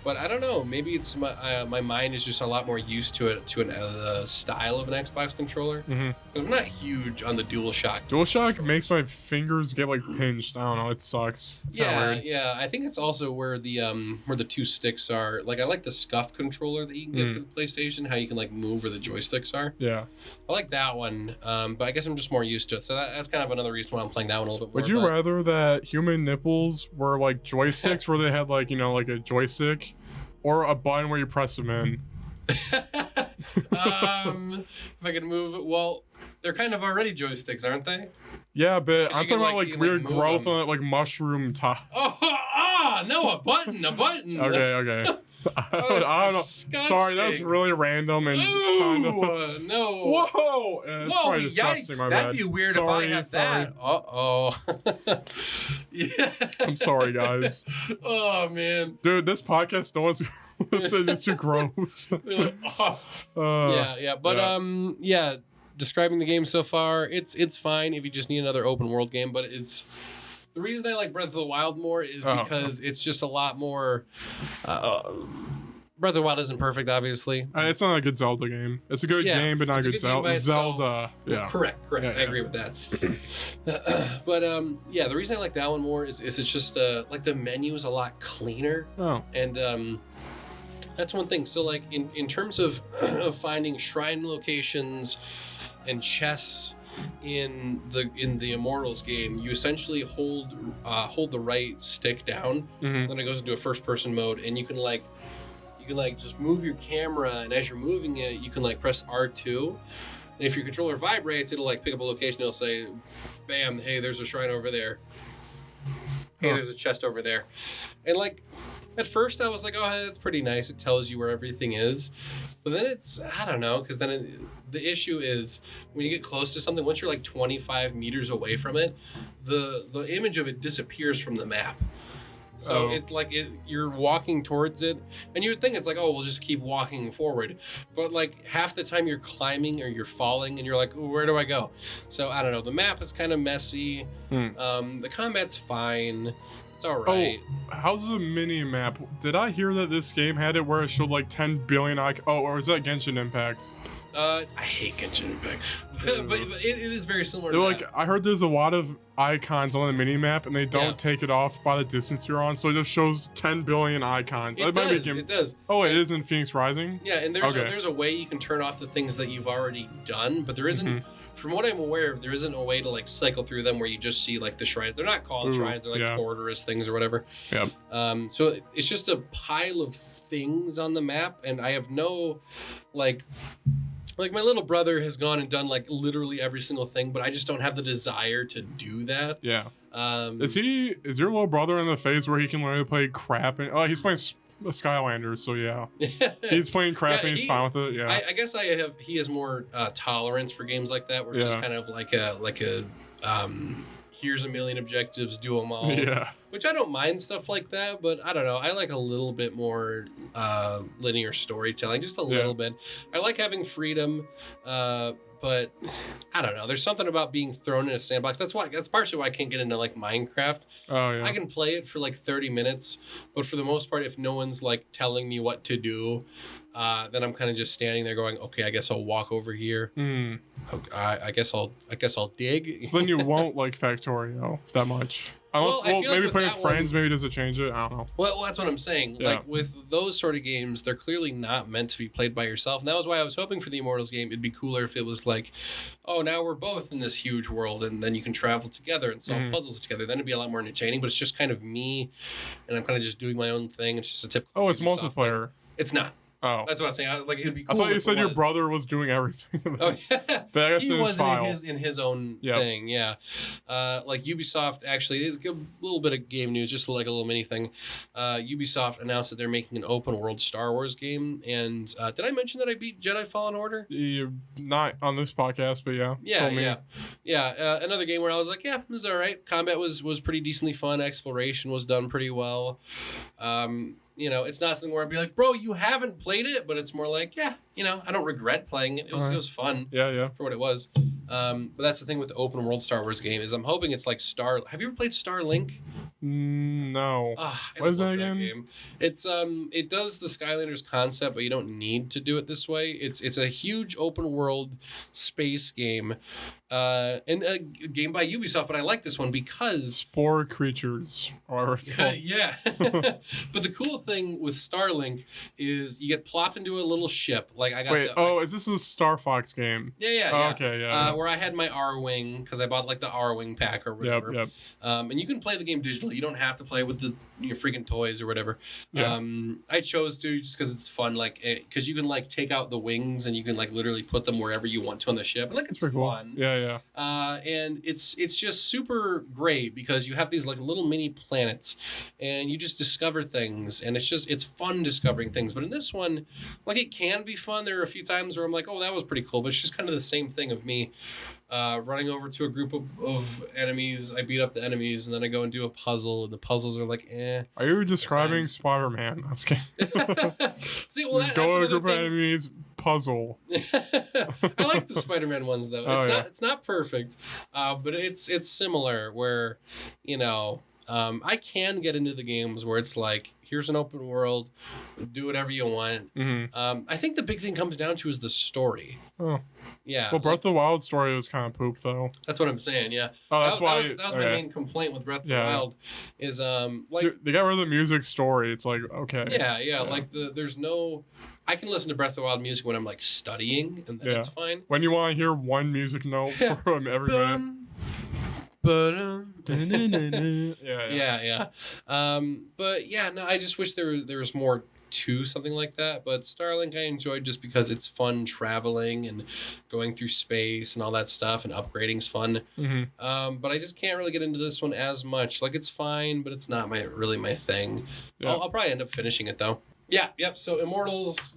But I don't know, maybe it's my mind is just a lot more used to it, to the style of an Xbox controller. I'm not huge on the DualShock. DualShock makes my fingers get like pinched. I don't know, it sucks. It's weird. Yeah. I think it's also where the two sticks are. Like, I like the scuff controller that you can get for the PlayStation, how you can like move where the joysticks are. Yeah. I like that one, but I guess I'm just more used to it. So that's kind of another reason why I'm playing that one a little bit more. Would you rather that human nipples were like joysticks where they had like, like a joystick, or a button where you press them in? If I can move, well, they're kind of already joysticks, aren't they? Yeah, but I'm talking about like weird growth on it, like mushroom top. No, a button. Okay. I don't know. Sorry, that's really random and kind of. No. Whoa! Whoa! Yikes! That'd be weird if I had that. Yeah. I'm sorry, guys. Oh man. Dude, this podcast, no one's listen. It's too gross. Yeah. Describing the game so far, it's fine if you just need another open world game, but it's. The reason I like Breath of the Wild more is because it's just a lot more. Breath of the Wild isn't perfect, obviously. It's not a good Zelda game. It's a good game, but not a good Zelda. Zelda. Yeah. Correct. Yeah. I agree with that. But the reason I like that one more is it's just like the menu is a lot cleaner. Oh. And that's one thing. So like in terms of finding shrine locations and chests. In the Immortals game, you essentially hold the right stick down, then it goes into a first person mode, and you can just move your camera, and as you're moving it, you can like press R2, and if your controller vibrates, it'll like pick up a location. It'll say, "Bam! Hey, there's a shrine over there. Hey, there's a chest over there," and like. At first, I was like, oh, that's pretty nice. It tells you where everything is. But then I don't know, because then the issue is when you get close to something, once you're like 25 meters away from it, the image of it disappears from the map. So it's like you're walking towards it, and you would think it's like, oh, we'll just keep walking forward. But like half the time you're climbing or you're falling, and you're like, oh, where do I go? So I don't know. The map is kind of messy. The combat's fine. It's all right. Oh, how's the mini map? Did I hear that this game had it where it showed like 10 billion or is that Genshin Impact? I hate Genshin Impact, but it is very similar. They're to like, I heard there's a lot of icons on the mini map, and they don't take it off by the distance you're on, so it just shows 10 billion icons. It does. Oh, it is in Phoenix Rising. Yeah, and there's a way you can turn off the things that you've already done, but there isn't. From what I'm aware of, there isn't a way to like cycle through them where you just see like the shrines. They're not called shrines; they're like Torturous things or whatever. Yep. So it's just a pile of things on the map, and I have no like my little brother has gone and done like literally every single thing, but I just don't have the desire to do that. Yeah. Is your little brother in the phase where he can learn to play crap? And he's playing Skylanders, so yeah. He's playing crap and he's fine with it. Yeah. I guess he has more tolerance for games like that, where it's just kind of like a here's a million objectives, do them all. Yeah. Which I don't mind stuff like that, but I don't know. I like a little bit more linear storytelling, just a little bit. I like having freedom, but I don't know. There's something about being thrown in a sandbox. That's partially why I can't get into like Minecraft. Oh yeah. I can play it for like 30 minutes, but for the most part, if no one's like telling me what to do, then I'm kind of just standing there going, okay, I guess I'll walk over here. Okay, I guess I'll dig. So then you won't like Factorio that much. Unless, maybe playing with friends, maybe does it change it? I don't know. Well, that's what I'm saying. Yeah. Like with those sort of games, they're clearly not meant to be played by yourself. And that was why I was hoping for the Immortals game. It'd be cooler if it was like, oh, now we're both in this huge world, and then you can travel together and solve puzzles together. Then it'd be a lot more entertaining. But it's just kind of me, and I'm kind of just doing my own thing. It's just a typical. Oh, it's multiplayer. It's not. Oh, that's what I'm saying. Like it'd be cool. I thought you said your brother was doing everything. Oh yeah, but I guess he was in his own thing. Yeah, like Ubisoft actually is a little bit of game news, just like a little mini thing. Ubisoft announced that they're making an open world Star Wars game, and did I mention that I beat Jedi Fallen Order? Not on this podcast, but yeah. Another game where I was like, yeah, this is all right. Combat was pretty decently fun. Exploration was done pretty well. You know, it's not something where I'd be like, bro, you haven't played it, but it's more like, yeah, you know, I don't regret playing it. It was fun. Yeah. For what it was. But that's the thing with the open world Star Wars game is I'm hoping it's like Have you ever played Starlink? No. What is that again? Game. It's it does the Skylanders concept, but you don't need to do it this way. It's a huge open world space game. and a game by Ubisoft, but I like this one because Spore creatures, or it's called. yeah. But the cool thing with Starlink is you get plopped into a little ship. Like I got. Is this a Star Fox game? Yeah. Okay, yeah. Where I had my R-Wing because I bought like the R-Wing pack or whatever. Yep. And you can play the game digitally. You don't have to play with your freaking toys or whatever. Yeah. I chose to just because it's fun. Like because you can like take out the wings and you can like literally put them wherever you want to on the ship. And like it's fun. Cool. Yeah. And it's just super great because you have these like little mini planets and you just discover things and it's fun discovering things. But in this one, like it can be fun. There are a few times where I'm like, oh, that was pretty cool. But it's just kind of the same thing of me running over to a group of enemies. I beat up the enemies and then I go and do a puzzle and the puzzles are like, eh. Are you describing Spider-Man? I'm just kidding. See, well, go to a group of enemies, puzzle. I like the Spider-Man ones though. It's not perfect, but it's similar where, I can get into the games where it's like, here's an open world, do whatever you want. Mm-hmm. I think the big thing comes down to is the story. Oh. Yeah. Well, Breath of the Wild story was kind of poop, though. That's what I'm saying, yeah. Oh, that was my main complaint with Breath of the Wild is, they got rid of the music story. It's like, okay. Yeah. Like, there's no... I can listen to Breath of the Wild music when I'm, like, studying, and then it's fine. When you want to hear one music note from every minute. Yeah. But yeah, no, I just wish there was more to something like that. But Starlink I enjoyed just because it's fun traveling and going through space and all that stuff, and upgrading's fun. Mm-hmm. But I just can't really get into this one as much. Like it's fine, but it's not really my thing. Yeah. I'll probably end up finishing it though. Yeah, yep. So Immortals,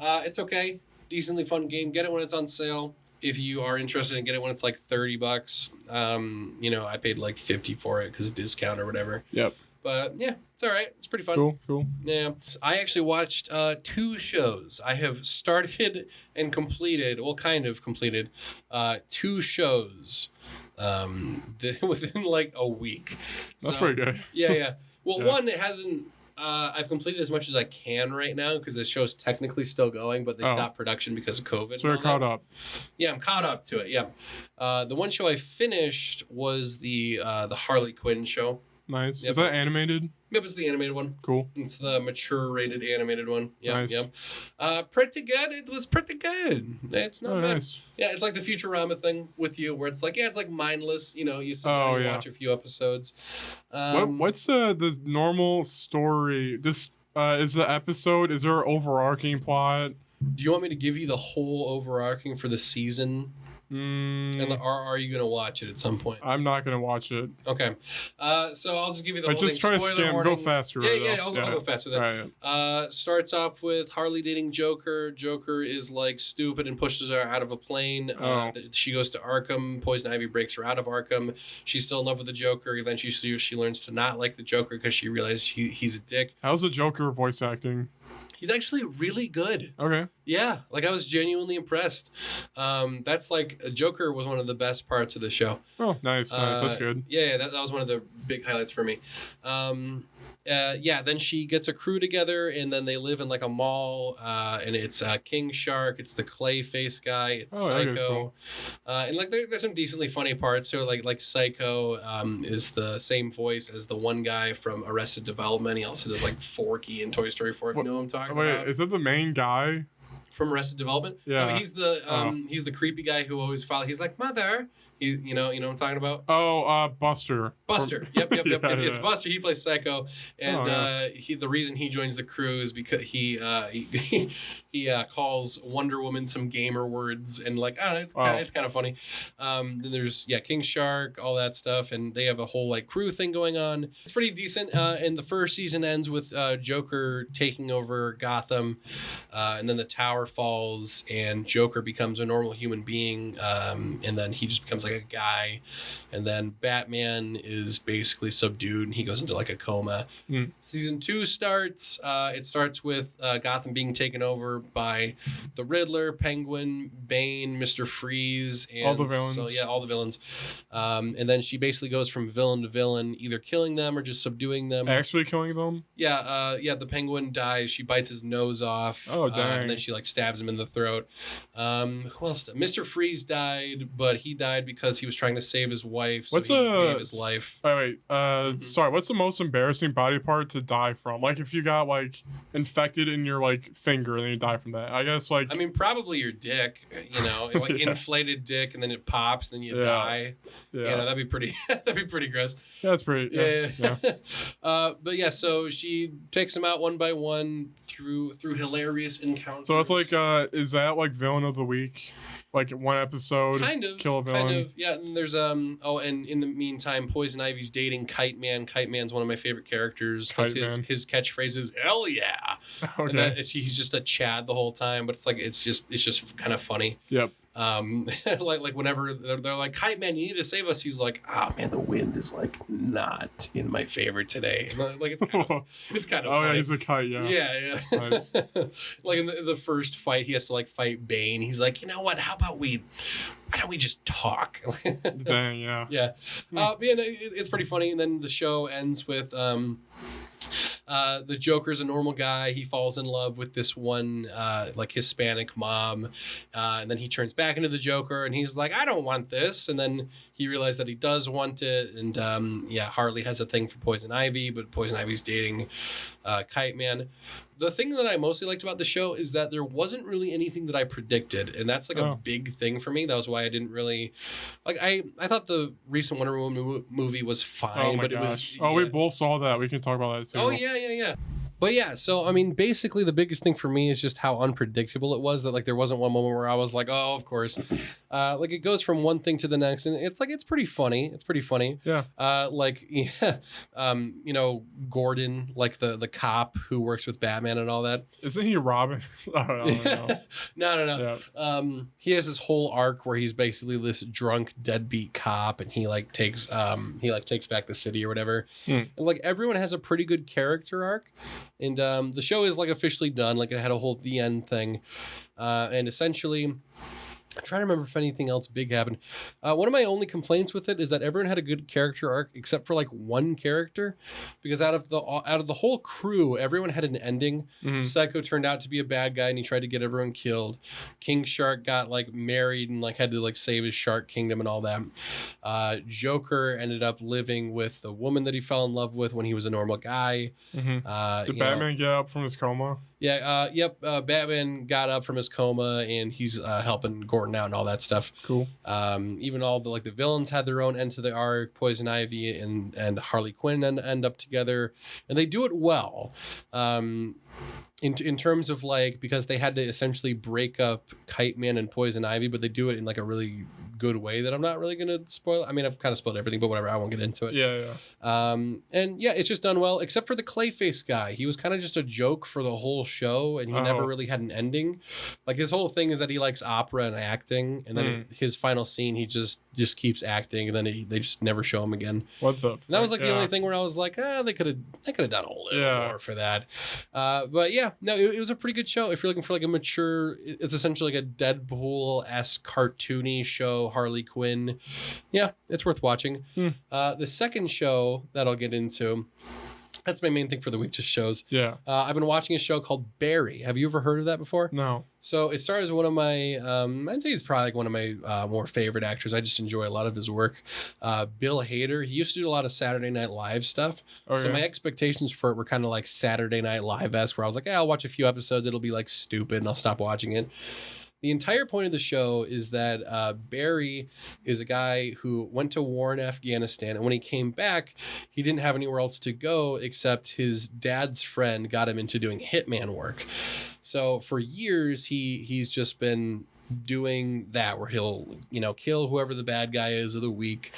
it's okay, decently fun game. Get it when it's on sale. If you are interested in getting it when it's like $30, I paid like $50 for it because discount or whatever. Yep. But yeah, it's all right. It's pretty fun. Cool. Yeah. I actually watched 2 shows. I have started and completed, kind of completed, 2 shows within like a week. That's pretty good. Yeah. Well, one, it hasn't... I've completed as much as I can right now because the show's technically still going, but they stopped production because of COVID. So you're caught up. Yeah, I'm caught up to it. Yeah, the one show I finished was the Harley Quinn show. Nice. Yep. Is that animated? Yep, it's the animated one. Cool. It's the mature rated animated one. Yep, nice. Yep. Pretty good. It was pretty good. It's not bad. Nice. Yeah, it's like the Futurama thing with you, where it's like, it's like mindless. You sit down and watch a few episodes. What's the normal story? This is the episode. Is there an overarching plot? Do you want me to give you the whole overarching for the season? And are you gonna watch it at some point? I'm not gonna watch it. Okay, so I'll just give you the whole just thing. Try Spoiler to skim. warning. Go faster. I'll go faster then. Right. Starts off with Harley dating Joker. Joker is like stupid and pushes her out of a plane. She goes to Arkham. Poison Ivy breaks her out of Arkham. She's still in love with the Joker. Eventually, she learns to not like the Joker because she realizes he's a dick. How's the Joker voice acting? He's actually really good. Okay. Yeah, like I was genuinely impressed. That's like Joker was one of the best parts of the show. Oh, nice. That's good. Yeah, that was one of the big highlights for me. Then she gets a crew together, and then they live in like a mall, and it's King Shark, it's the Clayface guy, it's Psycho, cool. And like there's some decently funny parts. So like Psycho is the same voice as the one guy from Arrested Development. He also does like Forky in Toy Story 4. If you know what I'm talking about. Is it the main guy from Arrested Development? Yeah. No, he's the creepy guy who always follows. He's like, mother. You know what I'm talking about? Oh, Buster. Buster. Yep. It's yeah. Buster. He plays Psycho, and the reason he joins the crew is because he calls Wonder Woman some gamer words, and like I don't know, it's kind of funny. Then there's King Shark, all that stuff, and they have a whole like crew thing going on. It's pretty decent. And the first season ends with Joker taking over Gotham, and then the tower falls, and Joker becomes a normal human being, and then he just becomes like a guy, and then Batman is basically subdued and he goes into like a coma. Season 2 starts. It starts with Gotham being taken over by the Riddler, Penguin, Bane, Mr. Freeze, and all the villains. So all the villains. And then she basically goes from villain to villain, either killing them or just subduing them. Actually killing them? The Penguin dies. She bites his nose off. Oh, dang. And then she like stabs him in the throat. Who else? Mr. Freeze died, but he died because he was trying to save his wife. So he gave his life. Wait. Sorry. What's the most embarrassing body part to die from? Like if you got like infected in your like finger and then you die from that. I guess like. I mean, probably your dick. You know, like inflated dick, and then it pops, and then you die. Yeah. You know, that'd be pretty. That'd be pretty gross. Yeah, that's pretty. Yeah. But yeah, so she takes them out one by one through hilarious encounters. So it's like, is that like villain of the week? Like one episode, kill a villain. Kind of, yeah. And there's and in the meantime, Poison Ivy's dating Kite Man. Kite Man's one of my favorite characters. His catchprise is "Hell yeah!" Okay. And he's just a Chad the whole time, but it's just kind of funny. Yep. Like whenever they're like, Kite Man, you need to save us. He's like, man, the wind is like not in my favor today. Like it's kind of oh funny. Yeah, he's a kite. Yeah. Nice. Like in the first fight, he has to like fight Bane. He's like, you know what? Why don't we just talk? Dang, yeah. Yeah. It's pretty funny. And then the show ends with the Joker's a normal guy. He falls in love with this one like Hispanic mom, and then he turns back into the Joker, and he's like, I don't want this. And then he realized that he does want it, and Harley has a thing for Poison Ivy, but Poison Ivy's dating Kite Man. The thing that I mostly liked about the show is that there wasn't really anything that I predicted, and that's like a big thing for me. That was why I didn't really like. I thought the recent Wonder Woman movie was fine, but gosh. It was. We both saw that. We can talk about that too. Oh yeah. But yeah, so I mean, basically the biggest thing for me is just how unpredictable it was. That like there wasn't one moment where I was like, oh, of course. Like it goes from one thing to the next, and it's like it's pretty funny. It's pretty funny. Yeah. Gordon, like the cop who works with Batman and all that. Isn't he Robin? I don't know. No. Yeah. He has this whole arc where he's basically this drunk deadbeat cop, and he takes back the city or whatever. And like everyone has a pretty good character arc. And the show is like officially done. Like it had a whole the end thing. And essentially, I'm trying to remember if anything else big happened. One of my only complaints with it is that everyone had a good character arc except for like one character, because out of the whole crew, everyone had an ending. Psycho turned out to be a bad guy and he tried to get everyone killed. King Shark got like married and like had to like save his shark kingdom and all that. Joker ended up living with the woman that he fell in love with when he was a normal guy. Did Batman get up from his coma? Yeah, Batman got up from his coma and he's helping Gordon out and all that stuff. Cool. Even all the villains had their own end to the arc. Poison Ivy and Harley Quinn end up together, and they do it well. In terms of like, because they had to essentially break up Kite Man and Poison Ivy, but they do it in like a really good way that I'm not really gonna spoil. I mean, I've kind of spoiled everything, but whatever, I won't get into it. Yeah. And yeah, it's just done well, except for the Clayface guy. He was kind of just a joke for the whole show, and he never really had an ending. Like his whole thing is that he likes opera and acting, and then his final scene, he just keeps acting, and then they just never show him again. What the? That was like the only thing where I was like, they could have done a little more for that. But yeah, no, it was a pretty good show. If you're looking for like a mature, it's essentially like a Deadpool-esque cartoony show, Harley Quinn. Yeah, it's worth watching. The second show that I'll get into, that's my main thing for the week, just shows. Yeah. I've been watching a show called Barry. Have you ever heard of that before? No. So it stars one of my, I'd say he's probably like one of my more favorite actors. I just enjoy a lot of his work. Bill Hader. He used to do a lot of Saturday Night Live stuff. So my expectations for it were kind of like Saturday Night Live-esque, where I was like, I'll watch a few episodes. It'll be like stupid and I'll stop watching it. The entire point of the show is that Barry is a guy who went to war in Afghanistan, and when he came back, he didn't have anywhere else to go except his dad's friend got him into doing hitman work. So for years, he's just been doing that, where he'll kill whoever the bad guy is of the week,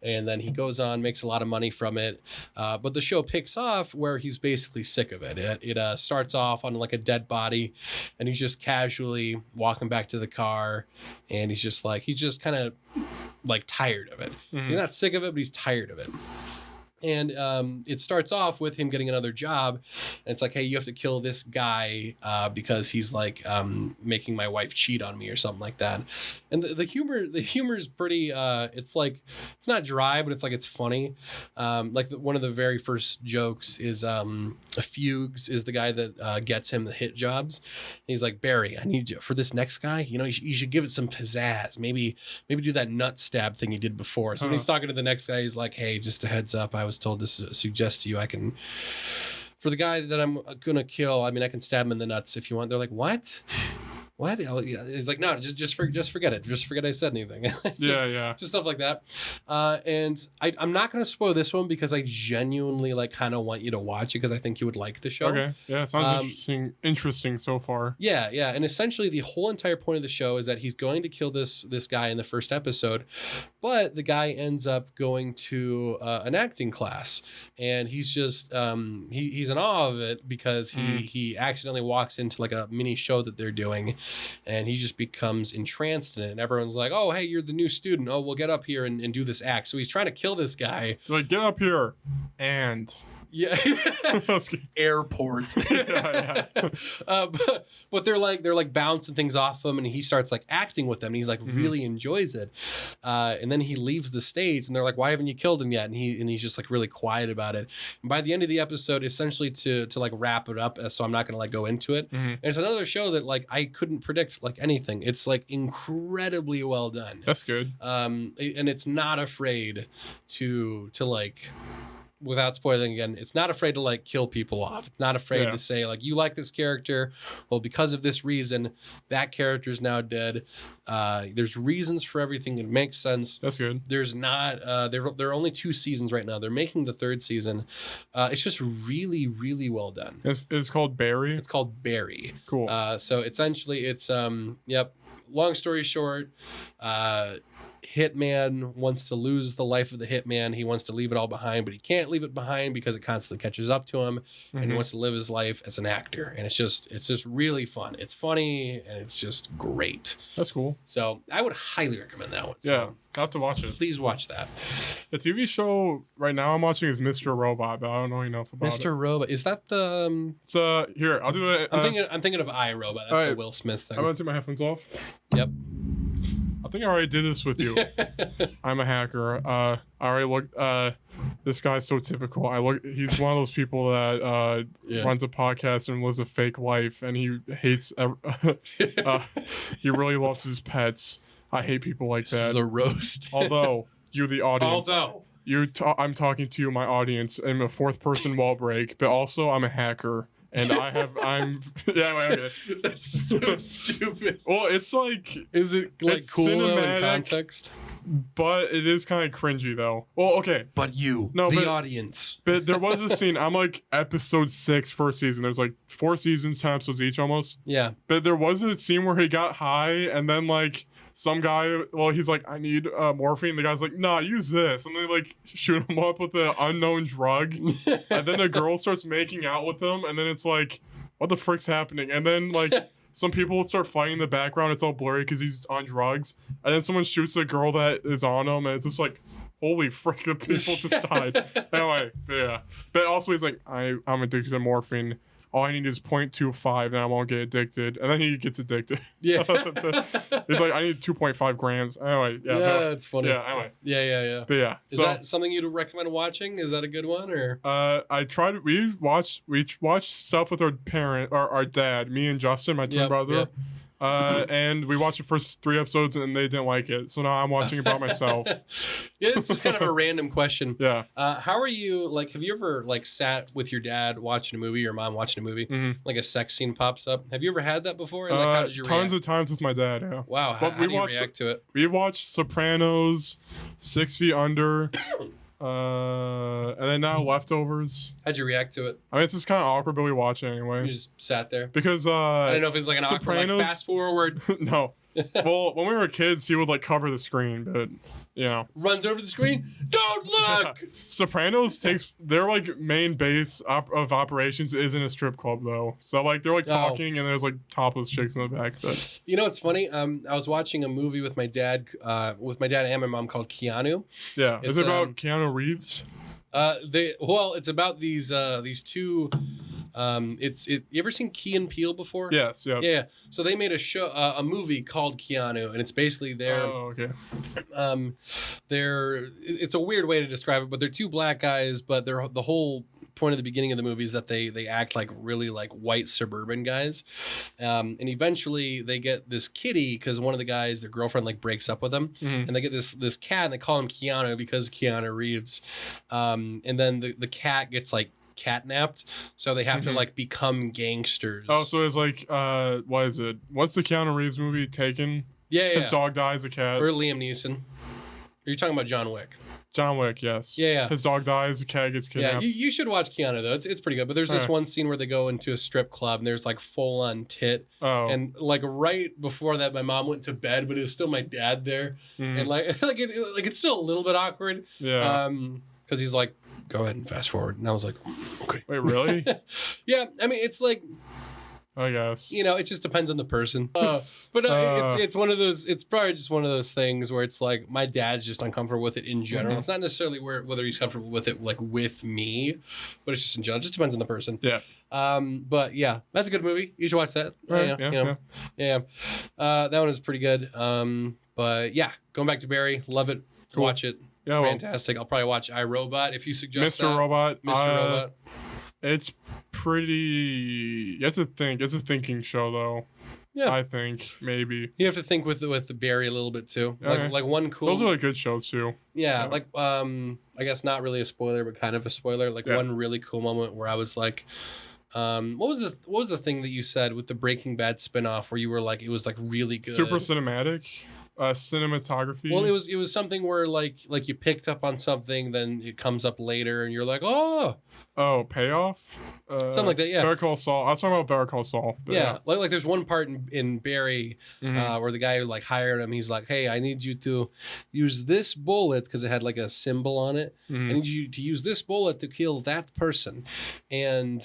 and then he goes on, makes a lot of money from it, but the show picks off where he's basically sick of it. It starts off on like a dead body, and he's just casually walking back to the car, and he's just kind of like tired of it. He's not sick of it, but he's tired of it. And it starts off with him getting another job. And it's like, hey, you have to kill this guy because he's like making my wife cheat on me or something like that. And the humor is pretty, it's like, it's not dry, but it's like, it's funny. Like one of the very first jokes is Fugues is the guy that gets him the hit jobs. And he's like, Barry, I need you for this next guy. You know, you should give it some pizzazz. Maybe do that nut stab thing you did before. So when he's talking to the next guy, he's like, hey, just a heads up. I was told to suggest to you, I can, for the guy that I'm gonna kill, I mean, I can stab him in the nuts if you want. They're like, what? What? It's like, no, just forget it. Just forget I said anything. Just stuff like that. And I'm not going to spoil this one because I genuinely like kind of want you to watch it because I think you would like the show. Okay. Yeah, it sounds interesting so far. Yeah. And essentially the whole entire point of the show is that he's going to kill this guy in the first episode, but the guy ends up going to an acting class, and he's just he's in awe of it because he accidentally walks into like a mini show that they're doing. And he just becomes entranced in it. And everyone's like, oh, hey, you're the new student. Oh, we'll get up here and do this act. So he's trying to kill this guy. They're like, get up here. And... Yeah. Airport. But they're like bouncing things off him, and he starts like acting with them, and he's like really enjoys it. And then he leaves the stage, and they're like, why haven't you killed him yet? And he's just like really quiet about it. And by the end of the episode, essentially to like wrap it up, so I'm not gonna like go into it. And it's another show that like I couldn't predict like anything. It's like incredibly well done. That's good. And it's not afraid to like, without spoiling again, it's not afraid to like kill people off. It's not afraid to say like, you like this character, well, because of this reason, that character is now dead. There's reasons for everything. It makes sense. That's good. There's not. There are only 2 seasons right now. They're making the 3rd season. It's just really, really well done. It's called Barry. It's called Barry. Cool. So essentially, it's yep. Long story short, hitman wants to lose the life of the hitman. He wants to leave it all behind, but he can't leave it behind because it constantly catches up to him, and he wants to live his life as an actor. And it's just really fun. It's funny, and it's just great. That's cool. So I would highly recommend that one. So yeah, I'll have to watch it. Please watch that. The TV show right now I'm watching is Mr. Robot, but I don't know enough about it. Mr. Robot. Is that the... It's here, I'll do it. I'm thinking of iRobot. That's the Will Smith thing. I'm gonna take my headphones off. Yep. I think I already did this with you. I'm a hacker. I already looked. This guy's so typical. He's one of those people that runs a podcast and lives a fake life, and he hates. He really loves his pets. I hate people like that. This is a roast. Although you, the audience. I'm talking to you, my audience. I'm a 4th person wall break, but also I'm a hacker. And okay. That's so stupid. Well, it's like, is it like it's cool cinematic, in context? But it is kind of cringy though. Well, okay. But the audience. But there was a scene. I'm like episode 6, first season. There's like 4 seasons, 10 episodes each almost. Yeah. But there was a scene where he got high, and then like some guy, he's like, I need morphine. The guy's like, nah, use this. And they like shoot him up with an unknown drug. And then the girl starts making out with him. And then it's like, what the frick's happening? And then like some people start fighting in the background. It's all blurry because he's on drugs. And then someone shoots the girl that is on him. And it's just like, holy frick, the people just died. Anyway, yeah. But also he's like, I'm addicted to morphine. All I need is 0.25, and I won't get addicted. And then he gets addicted. Yeah. He's like, I need 2.5 grams. Anyway, yeah. Yeah, it's funny. Yeah, anyway. Yeah. But yeah. Is that something you'd recommend watching? Is that a good one, or? We watched stuff with our parent, or our dad, me and Justin, my twin brother. Yep. And we watched the first 3 episodes and they didn't like it. So now I'm watching it by myself. Yeah, it's just kind of a random question. Yeah. How are you, like, have you ever, like, sat with your dad watching a movie or mom watching a movie, like a sex scene pops up? Have you ever had that before? And, like, how did you react? Tons of times with my dad, yeah. Wow, how do you react to it? We watched Sopranos, 6 Feet Under, and then now Leftovers. How'd you react to it? I mean, it's just kind of awkward, but we watch it anyway. You just sat there? Because, I don't know if it's like an Sopranos, awkward, like, fast forward. No. Well, when we were kids, he would, like, cover the screen, but, you know. Runs over the screen? Don't look! Yeah. Sopranos their, like, main base of operations is in a strip club, though. So, like, they're, like, talking, and there's, like, topless chicks in the back. But... You know, it's funny. I was watching a movie with my dad and my mom called Keanu. Yeah. Is it about Keanu Reeves? It's about these two. You ever seen Key and Peele before? Yes. Yeah. Yeah. So they made a movie called Keanu, and it's basically their. Oh, okay. It's a weird way to describe it, but they're two black guys, but the whole point of the beginning of the movie is that they act like really like white suburban guys, and eventually they get this kitty because one of the guys, their girlfriend, like breaks up with them, and they get this cat and they call him Keanu because Keanu Reeves, and then the cat gets like catnapped, so they have to like become gangsters. Oh, so it's like what is it? What's the Keanu Reeves movie? Taken? Yeah. His dog dies, a cat. Or Liam Neeson. Are you talking about John Wick? John Wick, yes. Yeah. His dog dies, the cat gets kidnapped. Yeah, you should watch Keanu though. It's pretty good. But there's this one scene where they go into a strip club and there's like full on tit. Oh. And like right before that, my mom went to bed, but it was still my dad there, and like it's still a little bit awkward. Yeah. Because he's like, go ahead and fast forward, and I was like, okay. Wait, really? Yeah, I mean, it's like, I guess. it just depends on the person. It's one of those. It's probably just one of those things where it's like my dad's just uncomfortable with it in general. It's not necessarily whether he's comfortable with it like with me, but it's just in general. It just depends on the person. Yeah. But yeah, that's a good movie. You should watch that. Yeah. That one is pretty good. But yeah, going back to Barry, love it. Cool. Watch it. Yeah, fantastic. I'll probably watch iRobot if you suggest Mr. Robot. Mr. Robot. It's pretty. You have to think. It's a thinking show, though. Yeah, I think maybe you have to think with the Barry a little bit too. Okay. Like one cool. Those are like good shows too. Yeah, like I guess not really a spoiler, but kind of a spoiler. Like one really cool moment where I was like, what was the thing that you said with the Breaking Bad spinoff where you were like it was like really good, super cinematic. Cinematography. Well, it was something where like you picked up on something, then it comes up later, and you're like, oh, payoff. Something like that. Yeah. Better Call Saul. I was talking about Better Call Saul. Yeah. Like there's one part in Barry where the guy who like hired him, he's like, hey, I need you to use this bullet because it had like a symbol on it. I need you to use this bullet to kill that person, and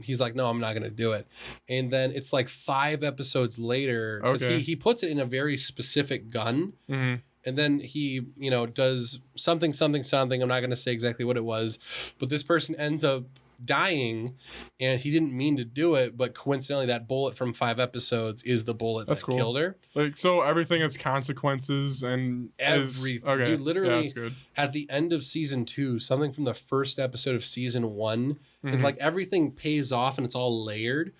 he's like, no, I'm not gonna do it. And then it's like 5 episodes later, because he puts it in a very specific gun, and then he does something. I'm not going to say exactly what it was, but this person ends up dying, and he didn't mean to do it, but coincidentally that bullet from 5 episodes is the bullet that killed her. Like, so everything has consequences and everything. Okay. Dude, literally that's good. At the end of season 2, something from the first episode of season 1, it's like everything pays off and it's all layered.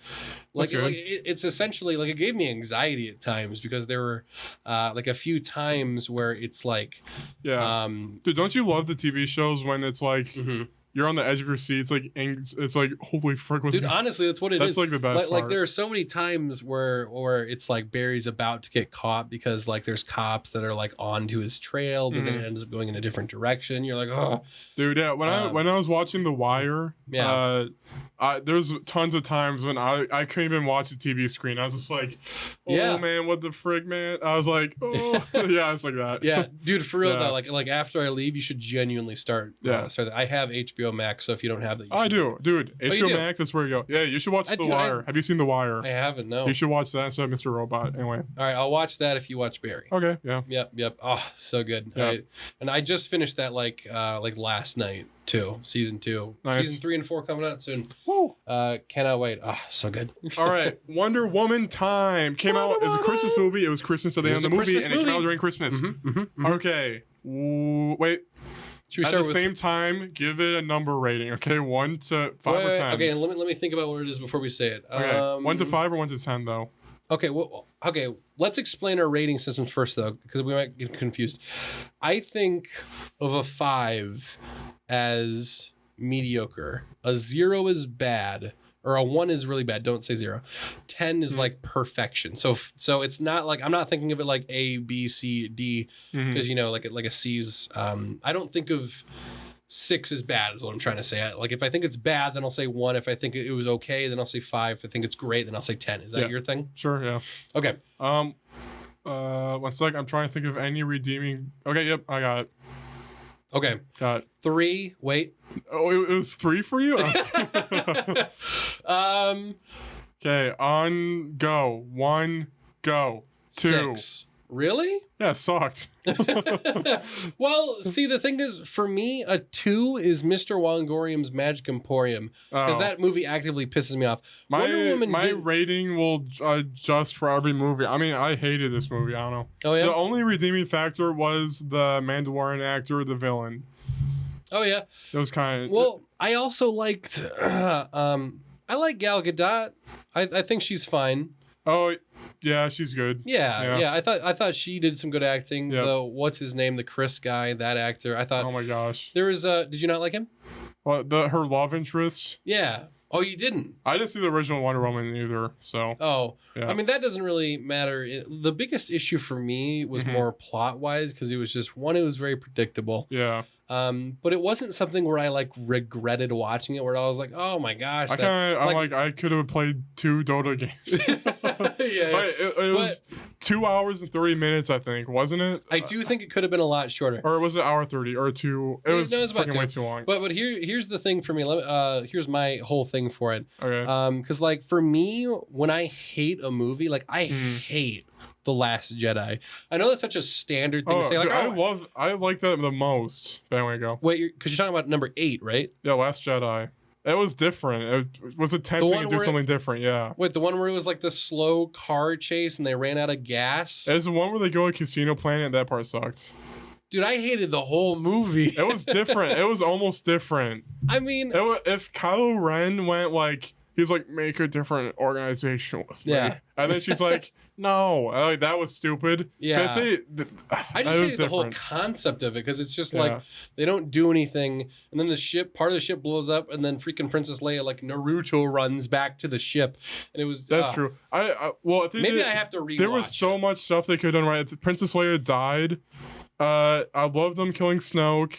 Like it's essentially like it gave me anxiety at times because there were like a few times where it's like, dude, don't you love the TV shows when it's like you're on the edge of your seat? It's like holy frick! Dude, honestly, that's what it is. That's like the best part. Like there are so many times where it's like Barry's about to get caught because like there's cops that are like onto his trail, but then it ends up going in a different direction. You're like, oh, dude, yeah. When I was watching The Wire, there's tons of times when I couldn't even watch the TV screen. I was just like, oh man, what the frick, man? I was like, oh yeah, it's like that. Yeah, dude, for real though. Like after I leave, you should genuinely start. Start that. I have HBO Max, so if you don't have that, I do, dude. HBO Max, that's where you go. Yeah, you should watch The Wire. Have you seen The Wire? I haven't. No. You should watch that instead of Mr. Robot. Anyway. All right, I'll watch that if you watch Barry. Okay. Yeah. Yep. Oh, so good. Yeah. And I just finished that like last night too. Season 2. Nice. Season 3 and 4 coming out soon. Woo. Cannot wait. Oh, so good. All right, Wonder Woman time came out. It was a Christmas movie. It was Christmas at the end of the movie, and it came out during Christmas. Okay. Wait. Should we start at the same time? Give it a number rating, okay? 1 to 5 or 10. Okay, and let me think about what it is before we say it. Okay. 1 to 5 or 1 to 10, though. Okay. Well, okay. Let's explain our rating systems first, though, because we might get confused. I think of a 5 as mediocre. A 0 is bad. Or a 1 is really bad. Don't say 0. 10 is like perfection. So it's not like, I'm not thinking of it like A, B, C, D, because like a C's. I don't think of 6 as bad is what I'm trying to say. Like if I think it's bad, then I'll say 1. If I think it was okay, then I'll say 5. If I think it's great, then I'll say 10. Is that your thing? Sure. Yeah. Okay. 1 sec. I'm trying to think of any redeeming. Okay. Yep. I got it. Okay. Got it. 3. Wait. Oh, it was 3 for you? Okay. On go. 1, go. 2. 6. Really? Yeah, it sucked. Well, see, the thing is, for me, a 2 is Mr. Wongorium's Magic Emporium, because that movie actively pisses me off. My Wonder Woman rating will adjust for every movie. I mean, I hated this movie. I don't know. Oh yeah. The only redeeming factor was the Mandalorian actor, the villain. Oh yeah. It was kind of. Well, I also liked. I like Gal Gadot. I think she's fine. Oh, yeah, she's good. Yeah. I thought she did some good acting. Yep. The what's his name, the Chris guy, that actor. I thought. Oh my gosh. There was did you not like him? Well, her love interest. Yeah. Oh, you didn't? I didn't see the original Wonder Woman either. So. Oh. Yeah. I mean, that doesn't really matter. The biggest issue for me was more plot wise, because it was just one. It was very predictable. Yeah. But it wasn't something where I like regretted watching it, where I was like, oh my gosh. I could have played 2 Dota games. It was 2 hours and 30 minutes, I think, wasn't it? I do think it could have been a lot shorter. Or was it hour 30 or 2? It was fucking way too long. But here's the thing for me. Here's my whole thing for it. Okay. Because like for me, when I hate a movie, like I hate The Last Jedi. I know that's such a standard thing to say. Like, dude, I like that the most. But anyway, go. Wait, because you're talking about number 8, right? Yeah, Last Jedi. It was different. It was attempting to do something different. Yeah. Wait, the one where it was like the slow car chase and they ran out of gas? It's the one where they go to Casino Planet. That part sucked. Dude, I hated the whole movie. It was different. It was almost different. I mean, if Kylo Ren went like. He's like, make a different organization with me. Yeah. And then she's like, no. Like, that was stupid. Yeah. But I just hated the whole concept of it, because it's just like they don't do anything, and then part of the ship blows up, and then freaking Princess Leia like Naruto runs back to the ship, and it was that's true. I have to rewatch. There was so much stuff they could have done right. Princess Leia died. I love them killing Snoke.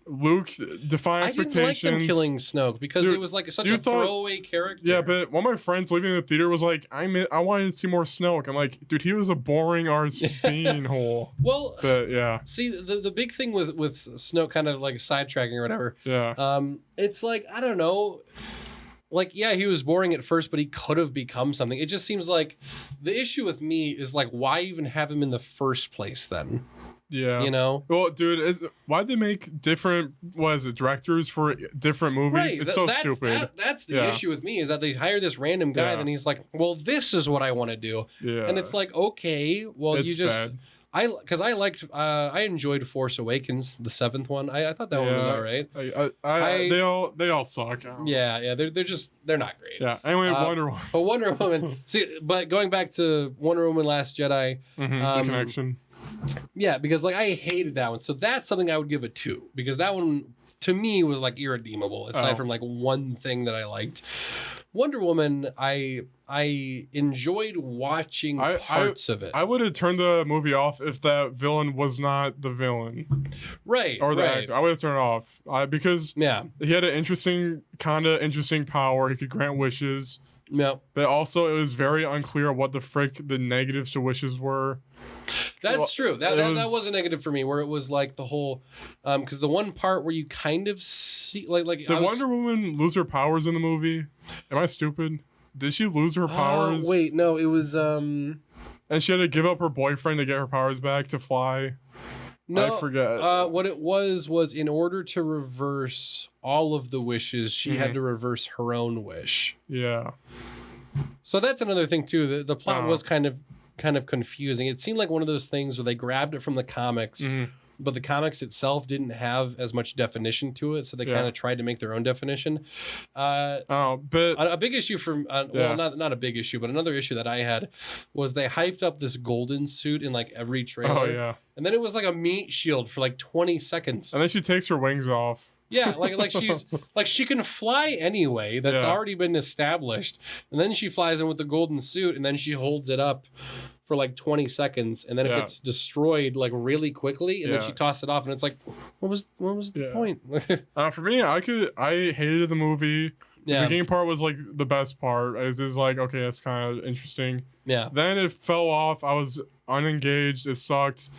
Luke defying expectations. I didn't like them killing Snoke because it was like such a throwaway character. Yeah, but one of my friends leaving the theater was like, I wanted to see more Snoke. I'm like, dude, he was a boring arse beanhole. Well, but yeah. See, the big thing with Snoke, kind of like sidetracking or whatever. Yeah. It's like, I don't know. Like, yeah, he was boring at first, but he could have become something. It just seems like the issue with me is like, why even have him in the first place then? Yeah. You know? Well, dude, why'd they make different, directors for different movies? Right. It's so stupid. That's the issue with me, is that they hire this random guy, and he's like, well, this is what I want to do. Yeah. And it's like, okay, well, it's you just... bad. I enjoyed Force Awakens, the 7th one. I thought that one was all right. They all suck. Yeah, they're not great. Yeah. Anyway, Wonder Woman. But Wonder Woman. See, but going back to Wonder Woman: Last Jedi, the connection. Yeah, because like I hated that one, so that's something I would give a 2, because that one to me was like irredeemable aside from like one thing that I liked. Wonder Woman, I enjoyed watching parts of it. I would have turned the movie off if that villain was not the villain. Right. Or the actor. I would have turned it off. Because he had an interesting power. He could grant wishes. Yeah. But also it was very unclear what the frick the negatives to wishes were. That's true. That was a negative for me, where it was like the whole, because the one part where you kind of see like did Wonder Woman lose her powers in the movie? Am I stupid? Did she lose her powers? Wait, no, it was And she had to give up her boyfriend to get her powers back to fly. No, I forget. What it was in order to reverse all of the wishes, she had to reverse her own wish. Yeah. So that's another thing too. The plot was kind of confusing. It seemed like one of those things where they grabbed it from the comics, but the comics itself didn't have as much definition to it, so they kind of tried to make their own definition. But a big issue for well, not a big issue, but another issue that I had was they hyped up this golden suit in like every trailer. Oh yeah. And then it was like a meat shield for like 20 seconds. And then she takes her wings off. Yeah, like she's like she can fly anyway. That's already been established. And then she flies in with the golden suit, and then she holds it up for like 20 seconds, and then it gets destroyed like really quickly, and then she tosses it off, and it's like, what was the point? For me, I hated the movie. The beginning part was like the best part. It was like, okay, that's kind of interesting. Yeah. Then it fell off. I was unengaged. It sucked.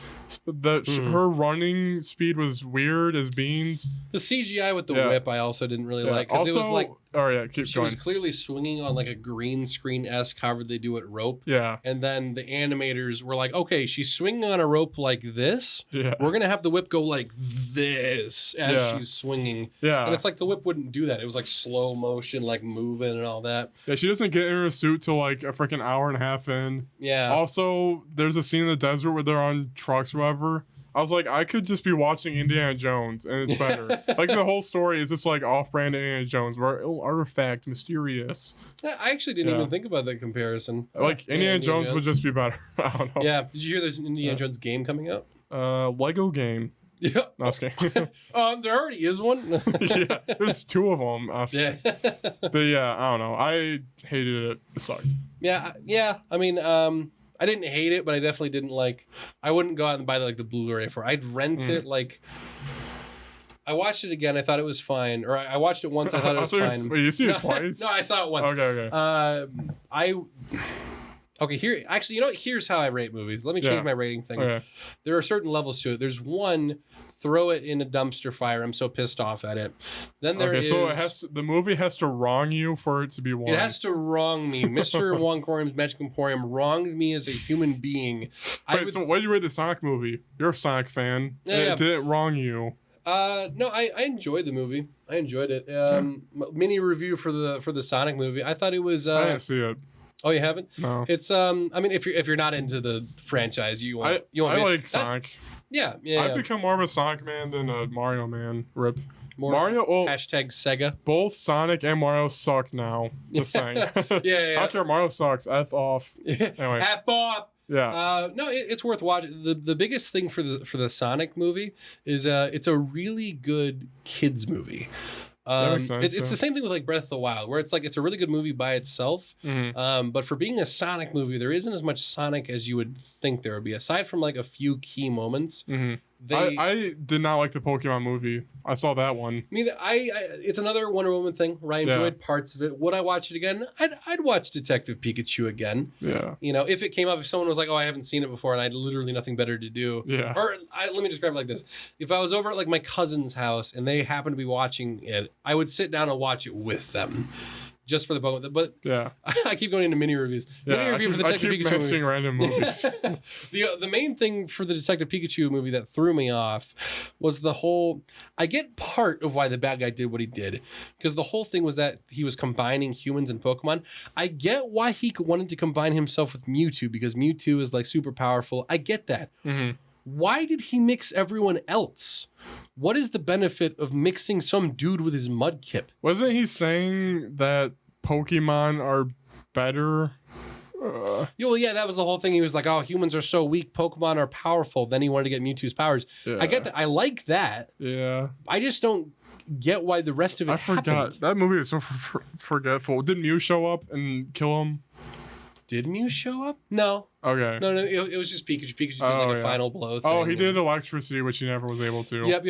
Her running speed was weird as beans. The CGI with the whip I also didn't really like, because it was like Oh yeah, keep she going. was clearly swinging on like a green screen-esque, however they do it, rope. Yeah. And then the animators were like, okay, she's swinging on a rope like this. Yeah. We're gonna have the whip go like this as she's swinging. Yeah. And it's like the whip wouldn't do that. It was like slow motion, like moving and all that. Yeah, she doesn't get in her suit till like a freaking hour and a half in. Yeah. Also, there's a scene in the desert where they're on trucks or whatever. I was like, I could just be watching Indiana Jones and it's better. Like the whole story is just like off-brand Indiana Jones, where artifact, mysterious. I actually didn't even think about that comparison. Like Indiana Jones would just be better. I don't know. Yeah. Did you hear there's an Indiana Jones game coming out? Lego game. Yeah. No, I was kidding. There already is one. Yeah, there's 2 of them. Yeah. But yeah, I don't know. I hated it. It sucked. Yeah. I mean, I didn't hate it, but I definitely didn't like. I wouldn't go out and buy the Blu-ray for. I'd rent it like. I watched it again. I thought it was fine, or I watched it once. I thought it was fine. Wait, you see it twice? No, I saw it once. Okay. Okay, here actually, you know what? Here's how I rate movies. Let me change my rating thing. Okay. There are certain levels to it. There's one, throw it in a dumpster fire. I'm so pissed off at it. Then there is. So the movie has to wrong you for it to be wrong. It has to wrong me. Mr. Wongkorium's Magic Emporium wronged me as a human being. Wait, so what did you rate the Sonic movie? You're a Sonic fan. Yeah. Did it wrong you? No, I enjoyed the movie. I enjoyed it. Mini review for the Sonic movie. I thought it was. I didn't see it. Oh, you haven't? No. It's I mean, if you're not into the franchise, you want. I like Sonic. Yeah. I've become more of a Sonic man than a Mario man. Rip. Mario. Hashtag Sega. Both Sonic and Mario suck now. Just saying. Yeah. I don't care. Mario sucks. F off. Anyway. F off. Yeah. No, it's worth watching. The biggest thing for the Sonic movie is it's a really good kids movie. Makes sense, it's the same thing with like Breath of the Wild, where it's like it's a really good movie by itself. But for being a Sonic movie, there isn't as much Sonic as you would think there would be, aside from like a few key moments. I did not like the Pokemon movie. I saw that one. It's another Wonder Woman thing where I enjoyed parts of it. Would I watch it again? I'd watch Detective Pikachu again. Yeah. You know, if it came up, if someone was like, "Oh, I haven't seen it before," and I had literally nothing better to do. Yeah. Or let me describe it like this: if I was over at like my cousin's house and they happened to be watching it, I would sit down and watch it with them. Just for the Pokemon, but yeah, I keep going into mini reviews. Mini review for the Detective Pikachu movie. Random movies. The main thing for the Detective Pikachu movie that threw me off was the whole. I get part of why the bad guy did what he did, because the whole thing was that he was combining humans and Pokemon. I get why he wanted to combine himself with Mewtwo, because Mewtwo is like super powerful. I get that. Why did he mix everyone else? What is the benefit of mixing some dude with his Mudkip? Wasn't he saying that Pokemon are better? Yeah, that was the whole thing. He was like, "Oh, humans are so weak. Pokemon are powerful." Then he wanted to get Mewtwo's powers. Yeah. I get that. I like that. Yeah. I just don't get why the rest of it happened. Forgot. That movie is so forgetful. Did Mew show up and kill him? Did Mew show up? No. Okay. No, it was just Pikachu. Pikachu did like a final blow thing. Oh, he did electricity, which he never was able to. Yep.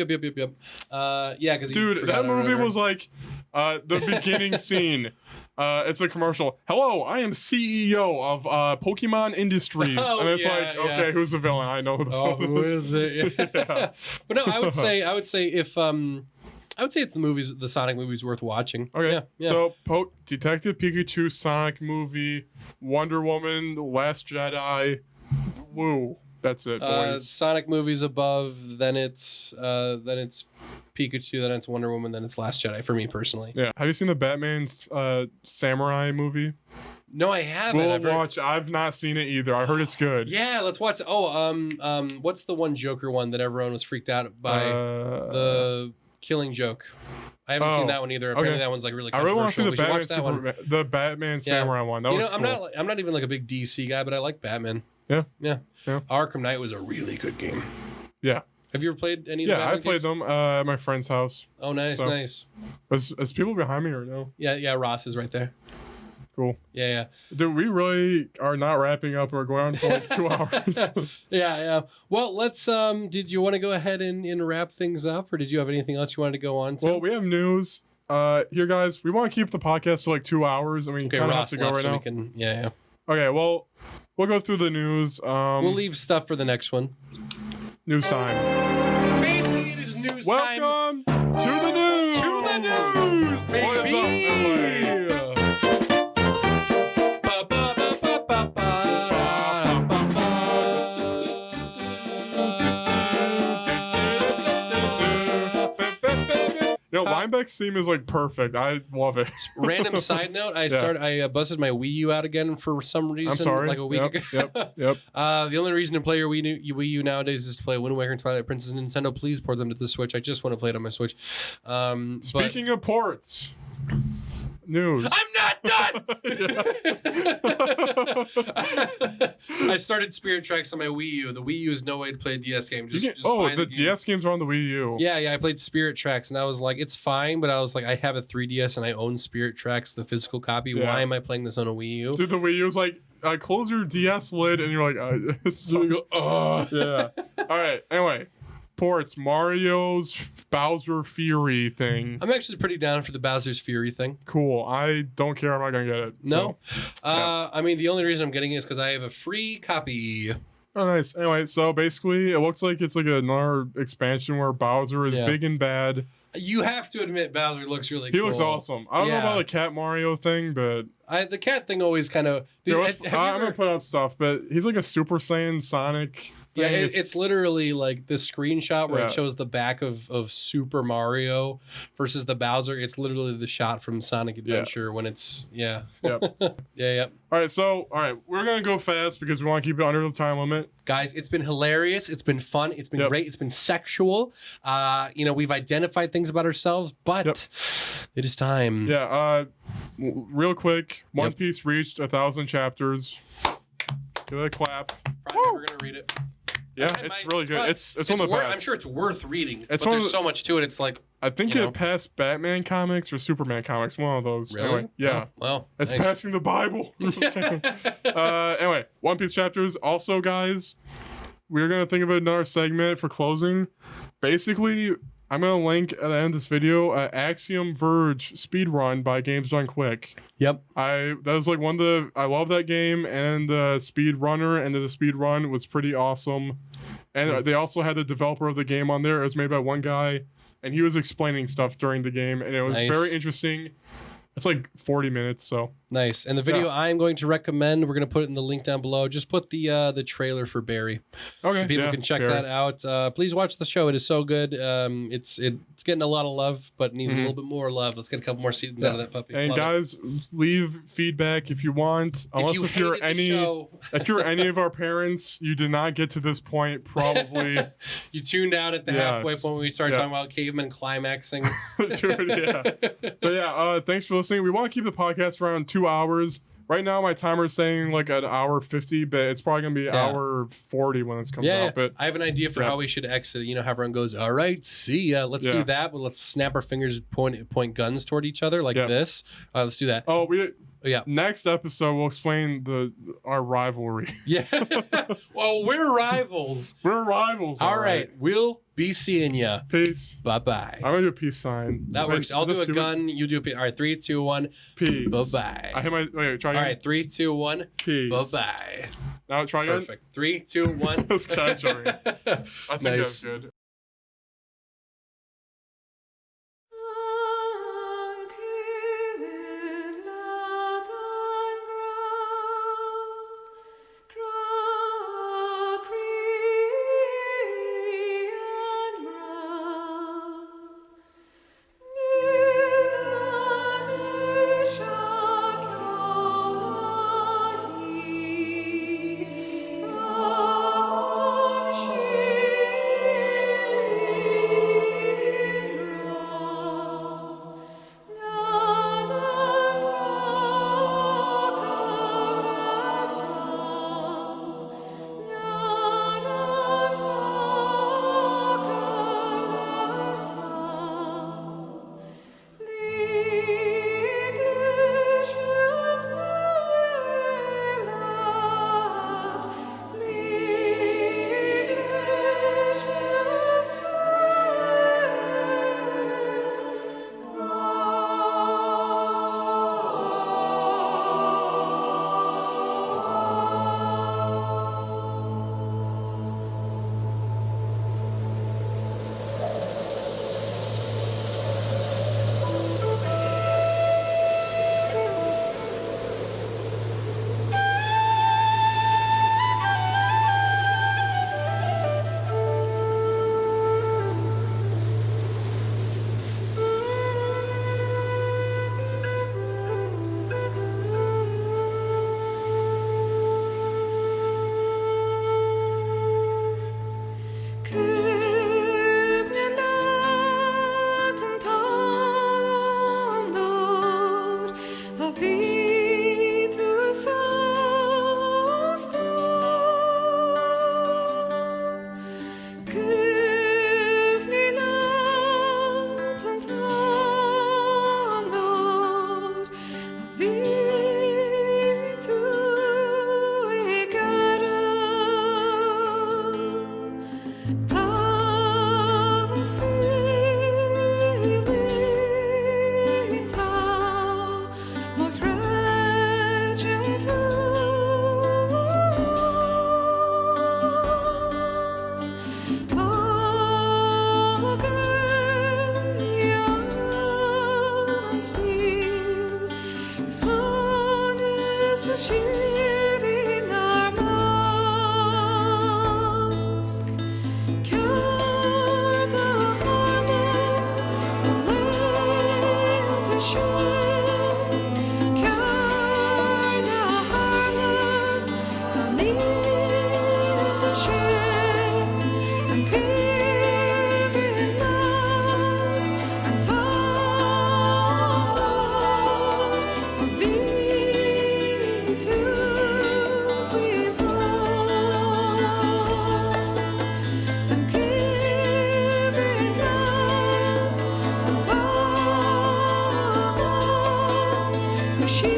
Yeah, because dude, that movie was like the beginning scene. It's a commercial. Hello, I am CEO of Pokemon Industries, and it's okay, who's the villain? I know who the villain who is it? Yeah. But no, I would say if the Sonic movie's worth watching. Okay. Yeah. So Detective Pikachu, Sonic movie, Wonder Woman, The Last Jedi. Woo. That's it, boys. Sonic movies above, then it's Pikachu, then it's Wonder Woman, then it's Last Jedi for me personally. Yeah. Have you seen the Batman's Samurai movie? No, I haven't. I've not seen it either. I heard it's good. Yeah, let's watch it. Oh, what's the one Joker one that everyone was freaked out by? The Killing Joke. I haven't seen that one either. Apparently that one's like really controversial. I really want to see the Batman Samurai one. That was cool. I'm not even like a big DC guy, but I like Batman. Yeah. Arkham Knight was a really good game. Yeah. Have you ever played any of the Batman I played them at my friend's house. Oh, nice. Is people behind me or no? Yeah, Ross is right there. Cool. Yeah. Dude, we really are not wrapping up. We're going on for like 2 hours. Yeah. Well, let's, did you want to go ahead and wrap things up, or did you have anything else you wanted to go on to? Well, we have news. Here, guys, we want to keep the podcast to like 2 hours. I mean, kind of have to go right now. Yeah. Okay, well, we'll go through the news. We'll leave stuff for the next one. News time. Baby, it is news time. Welcome to the news. Baby. Steinbeck's theme is like perfect. I love it. Random side note: I busted my Wii U out again for some reason. I'm sorry. Like a week ago. Yep. The only reason to play your Wii U nowadays is to play Wind Waker and Twilight Princess. Nintendo, please port them to the Switch. I just want to play it on my Switch. Speaking of ports. News. I'm not done. I started Spirit Tracks on my Wii U. The Wii U is no way to play a DS game. The DS games are on the Wii U. Yeah. I played Spirit Tracks, and I was like, it's fine, but I was like, I have a 3DS and I own Spirit Tracks, the physical copy. Yeah. Why am I playing this on a Wii U? Dude, the Wii U is like, close your DS lid, and you're like, it's yeah. All right. Anyway. Ports Mario's Bowser Fury thing. I'm actually pretty down for the Bowser's Fury thing. Cool. I don't care. I'm not gonna get it. No. I mean, the only reason I'm getting it is because I have a free copy. Oh, nice. Anyway, so basically, it looks like it's like another expansion where Bowser is big and bad. You have to admit, Bowser looks really cool. He looks awesome. I don't know about the Cat Mario thing, but the cat thing always kind of. I'm gonna put up stuff, but he's like a Super Saiyan Sonic. Yeah, it's literally like this screenshot where it shows the back of Super Mario versus the Bowser. It's literally the shot from Sonic Adventure when it's Yep. Yep. All right, we're gonna go fast because we want to keep it under the time limit. Guys, it's been hilarious. It's been fun. It's been great. It's been sexual. We've identified things about ourselves, but it is time. Yeah. Real quick, One Piece reached 1,000 chapters. Give it a clap. Probably never gonna read it. Yeah, it's really good. It's one of the best. I'm sure it's worth reading, but there's so much to it. It's like I think it passed Batman comics or Superman comics. One of those. Really? Anyway, yeah. Oh, well, it's passing the Bible. Anyway, One Piece chapters. Also, guys, we're gonna think of another segment for closing. Basically, I'm gonna link at the end of this video Axiom Verge speedrun by Games Done Quick. Yep. That was like I love that game, and the speed runner and the speed run was pretty awesome. And they also had the developer of the game on there. It was made by one guy, and he was explaining stuff during the game, and it was very interesting. It's like 40 minutes, so. Nice. And the video I'm going to recommend, we're going to put it in the link down below. Just put the trailer for Barry. Okay. So people can check that out. Please watch the show. It is so good. It's getting a lot of love, but it needs a little bit more love. Let's get a couple more seasons out of that puppy. And guys, leave feedback if you want. Unless if you're any of our parents, you did not get to this point, probably. You tuned out at the halfway point when we started talking about cavemen climaxing. Dude, yeah. But thanks for listening. We want to keep the podcast around 2 hours. Right now, my timer is saying like an hour 50, but it's probably going to be hour 40 when it's coming out. But I have an idea for how we should exit. You know how everyone goes, all right, see ya. Let's do that, but let's snap our fingers, point guns toward each other like this. Let's do that. Next episode, we'll explain our rivalry. Yeah. Well, we're rivals. We're rivals. All right. We'll be seeing ya. Peace. Bye-bye. I'm going to do a peace sign. That works. I'll do a gun. You do a peace. All right. 3, 2, 1. Peace. Bye-bye. I hit my... Wait, try again. All right. 3, 2, 1. Peace. Bye-bye. Now try again. Perfect. 3, 2, 1. That's kind of jarring. I think that's good. sun is shading our mask. Care the harlot, the land to shine. Care the harlot, the need to shine. And keep it loud and tall. Be to we roll. And keep it loud and tall. 'Cause she